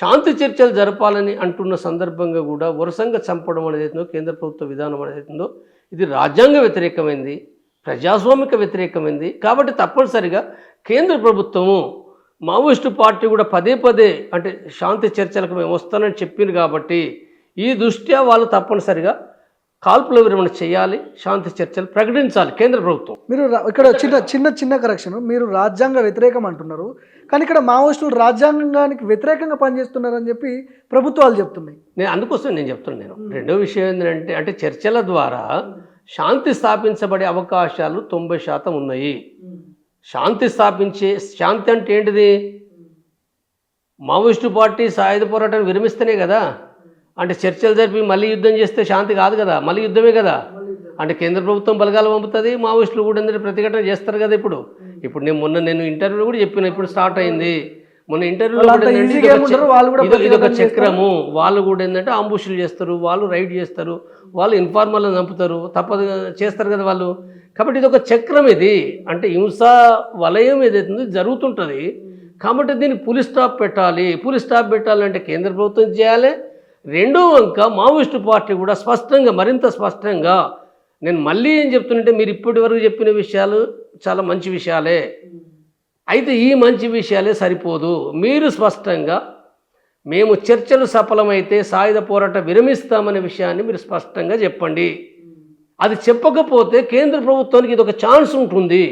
శాంతి చర్చలు జరపాలని అంటున్న సందర్భంగా కూడా వరుసంగా చంపడం అనేది కేంద్ర ప్రభుత్వ విధానం అనేది ఇది రాజ్యాంగ వ్యతిరేకమైంది, ప్రజాస్వామిక వ్యతిరేకమైంది. కాబట్టి తప్పనిసరిగా కేంద్ర ప్రభుత్వము మావోయిస్టు పార్టీ కూడా పదే పదే అంటే శాంతి చర్చలకు మేము వస్తానని చెప్పింది. కాబట్టి ఈ దృష్ట్యా వాళ్ళు తప్పనిసరిగా కాల్పుల విరమణ చేయాలి, శాంతి చర్చలు ప్రకటించాలి కేంద్ర ప్రభుత్వం. మీరు ఇక్కడ చిన్న కరెక్షన్, మీరు రాజ్యాంగ వ్యతిరేకం అంటున్నారు, కానీ ఇక్కడ మావోయిస్టులు రాజ్యాంగానికి వ్యతిరేకంగా పనిచేస్తున్నారని చెప్పి ప్రభుత్వాలు చెప్తున్నాయి. అందుకోసం నేను చెప్తున్నాను. రెండో విషయం ఏంటంటే అంటే చర్చల ద్వారా శాంతి స్థాపించబడే అవకాశాలు 90% ఉన్నాయి. శాంతి అంటే ఏంటిది? మావోయిస్టు పార్టీ సాయుధ పోరాటాన్ని విరమిస్తేనే కదా. అంటే చర్చలు జరిపి మళ్ళీ యుద్ధం చేస్తే శాంతి కాదు కదా, మళ్ళీ యుద్ధమే కదా. అంటే కేంద్ర ప్రభుత్వం బలగాలు పంపుతుంది, మావోయిస్టులు కూడా అందరూ ప్రతిఘటన చేస్తారు కదా. ఇప్పుడు నేను ఇంటర్వ్యూలో కూడా చెప్పిన, ఇప్పుడు స్టార్ట్ అయింది మొన్న ఇంటర్వ్యూలో ఇది ఒక చక్రము. వాళ్ళు కూడా ఏంటంటే అంబుషులు చేస్తారు, వాళ్ళు రైడ్ చేస్తారు, వాళ్ళు ఇన్ఫార్మర్లను చంపుతారు, తప్పదు చేస్తారు కదా వాళ్ళు. కాబట్టి ఇది ఒక చక్రం. ఇది అంటే హింసా వలయం ఏదైతుందో జరుగుతుంటుంది. కాబట్టి దీనికి పులి స్టాప్ పెట్టాలంటే కేంద్ర ప్రభుత్వం చేయాలి. రెండో వంక మావోయిస్టు పార్టీ కూడా స్పష్టంగా, మరింత స్పష్టంగా, నేను మళ్ళీ ఏం చెప్తున్నంటే మీరు ఇప్పటి వరకు చెప్పిన విషయాలు చాలా మంచి విషయాలే, అయితే ఈ మంచి విషయాలే సరిపోదు. మీరు స్పష్టంగా మేము చర్చలు సఫలమైతే సాయుధ పోరాటం విరమిస్తామనే విషయాన్ని మీరు స్పష్టంగా చెప్పండి. అది చెప్పకపోతే కేంద్ర ప్రభుత్వానికి ఇది ఒక ఛాన్స్ ఉంటుంది,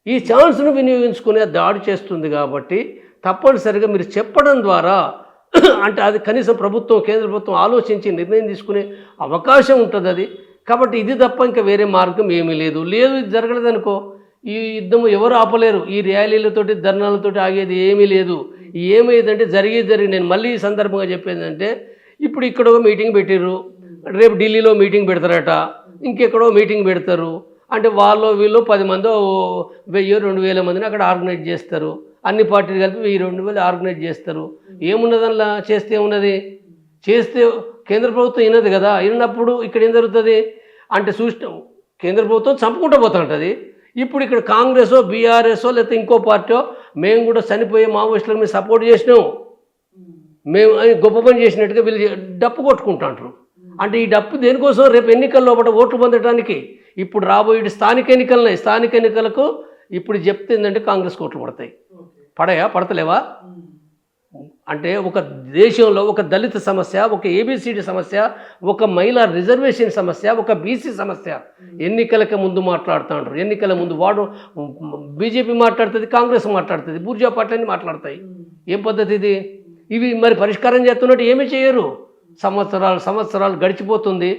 ఈ ఛాన్స్ను వినియోగించుకునే దాడి చేస్తుంది. కాబట్టి తప్పనిసరిగా మీరు చెప్పడం ద్వారా అంటే అది కనీసం కేంద్ర ప్రభుత్వం ఆలోచించి నిర్ణయం తీసుకునే అవకాశం ఉంటుంది అది. కాబట్టి ఇది తప్ప ఇంకా వేరే మార్గం ఏమీ లేదు. ఇది జరగలేదనుకో ఈ యుద్ధం ఎవరు ఆపలేరు. ఈ ర్యాలీలతోటి ధర్నాలతోటి ఆగేది ఏమీ లేదు. ఏమైందంటే జరిగి నేను మళ్ళీ ఈ సందర్భంగా చెప్పేదంటే ఇప్పుడు ఇక్కడ మీటింగ్ పెట్టారు, రేపు ఢిల్లీలో మీటింగ్ పెడతారట, ఇంకెక్కడో మీటింగ్ పెడతారు. అంటే వీళ్ళు 10 మంది 1000-2000 మందిని అక్కడ ఆర్గనైజ్ చేస్తారు. అన్ని పార్టీలు కలిపి 1000-2000 ఆర్గనైజ్ చేస్తారు. ఏమున్నది అలా చేస్తే ఏమున్నది? చేస్తే కేంద్ర ప్రభుత్వం వినదు కదా. విన్నప్పుడు ఇక్కడ ఏం జరుగుతుంది అంటే కేంద్ర ప్రభుత్వం చంపుకుంటూ పోతుంటుంది. ఇప్పుడు ఇక్కడ కాంగ్రెసో బీఆర్ఎస్ఓ లేకపోతే ఇంకో పార్టీ మేము కూడా చనిపోయే మావోయిస్టులకు మేము సపోర్ట్ చేసినాం, మేము గొప్ప పని చేసినట్టుగా వీళ్ళు డప్పు కొట్టుకుంటుంటారు. అంటే ఈ డప్పు దేనికోసం? రేపు ఎన్నికల్లో ఓట్లు పొందడానికి. ఇప్పుడు రాబోయే స్థానిక ఎన్నికలకు ఇప్పుడు చెప్తే ఏంటంటే కాంగ్రెస్ ఓట్లు పడతాయి. పడతలేవా? అంటే ఒక దేశంలో ఒక దళిత సమస్య, ఒక ఏబిసిడి సమస్య, ఒక మహిళా రిజర్వేషన్ సమస్య, ఒక బీసీ సమస్య ఎన్నికలకి ముందు మాట్లాడుతుంటారు. ఎన్నికల ముందు బీజేపీ మాట్లాడుతుంది, కాంగ్రెస్ మాట్లాడుతుంది, బూర్జా పార్టీని మాట్లాడతాయి. ఏం పద్ధతి ఇది? ఇవి మరి పరిష్కారం చేస్తున్నట్టు ఏమీ చేయరు. సంవత్సరాలు గడిచిపోతుంది.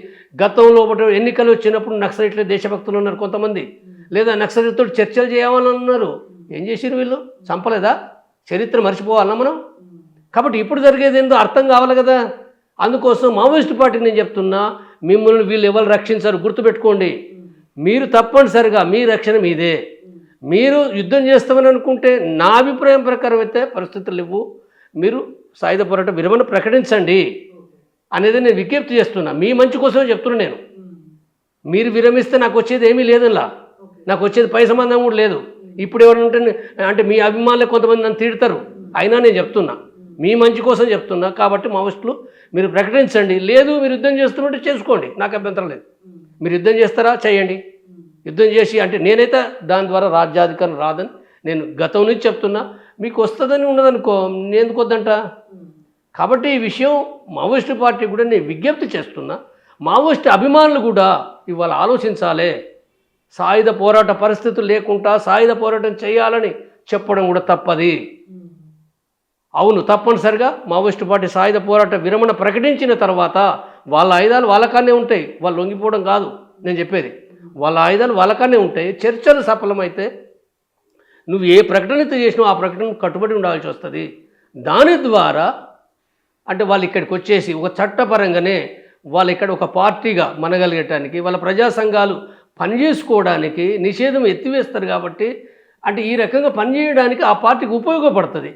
గతంలో ఎన్నికలు వచ్చినప్పుడు నక్సలైట్లు దేశభక్తులు ఉన్నారు కొంతమంది, లేదా నక్సలైట్తో చర్చలు చేయాలని అన్నారు. ఏం చేసిరు వీళ్ళు? చంపలేదా? చరిత్ర మర్చిపోవాలన్నా మనం? కాబట్టి ఇప్పుడు జరిగేది ఏందో అర్థం కావాలి కదా. అందుకోసం మావోయిస్టు పార్టీకి నేను చెప్తున్నా, మిమ్మల్ని వీళ్ళు ఎవరు రక్షించారు గుర్తుపెట్టుకోండి. మీరు తప్పనిసరిగా మీ రక్షణ మీదే. మీరు యుద్ధం చేస్తామని అనుకుంటే నా అభిప్రాయం ప్రకారం అయితే పరిస్థితులు లేవు, మీరు సాయుధ పోరాట విరమణ ప్రకటించండి అనేది నేను విజ్ఞప్తి చేస్తున్నా. మీ మంచి కోసమే చెప్తున్నా నేను. మీరు విరమిస్తే నాకు వచ్చేది ఏమీ లేదలా, నాకు వచ్చేది పై సంబంధం కూడా లేదు. ఇప్పుడు ఎవరంటే అంటే మీ అభిమానులు కొంతమంది నన్ను తిడతారు, అయినా నేను చెప్తున్నా మీ మంచి కోసం చెప్తున్నా. కాబట్టి మావోయిస్టులు మీరు ప్రకటించండి. లేదు మీరు యుద్ధం చేస్తున్నట్టు చేసుకోండి, నాకు అభ్యంతరం లేదు. మీరు యుద్ధం చేస్తారా చేయండి. యుద్ధం చేసి అంటే నేనైతే దాని ద్వారా రాజ్యాధికారం రాదని నేను గతం నుంచి చెప్తున్నా. మీకు వస్తుందని ఉన్నదనుకో, నేను ఎందుకు వద్దంట. కాబట్టి ఈ విషయం మావోయిస్టు పార్టీ కూడా నేను విజ్ఞప్తి చేస్తున్నా. మావోయిస్టు అభిమానులు కూడా ఇవాళ ఆలోచించాలి. సాయుధ పోరాట పరిస్థితులు లేకుండా సాయుధ పోరాటం చేయాలని చెప్పడం కూడా తప్పది. అవును, తప్పనిసరిగా మావోయిస్టు పార్టీ సాయుధ పోరాట విరమణ ప్రకటించిన తర్వాత వాళ్ళ ఆయుధాలు వాళ్ళకానే ఉంటాయి, వాళ్ళు లొంగిపోవడం కాదు నేను చెప్పేది. వాళ్ళ ఆయుధాలు వాళ్ళకానే ఉంటాయి. చర్చలు సఫలమైతే నువ్వు ఏ ప్రకటన అయితే చేసినావు ఆ ప్రకటనకు కట్టుబడి ఉండాల్సి వస్తుంది. దాని ద్వారా అంటే వాళ్ళు ఇక్కడికి వచ్చేసి ఒక చట్టపరంగానే వాళ్ళు ఇక్కడ ఒక పార్టీగా మనగలిగటానికి, వాళ్ళ ప్రజా సంఘాలు పనిచేసుకోవడానికి నిషేధం ఎత్తివేస్తారు కాబట్టి, అంటే ఈ రకంగా పనిచేయడానికి ఆ పార్టీకి ఉపయోగపడుతుంది.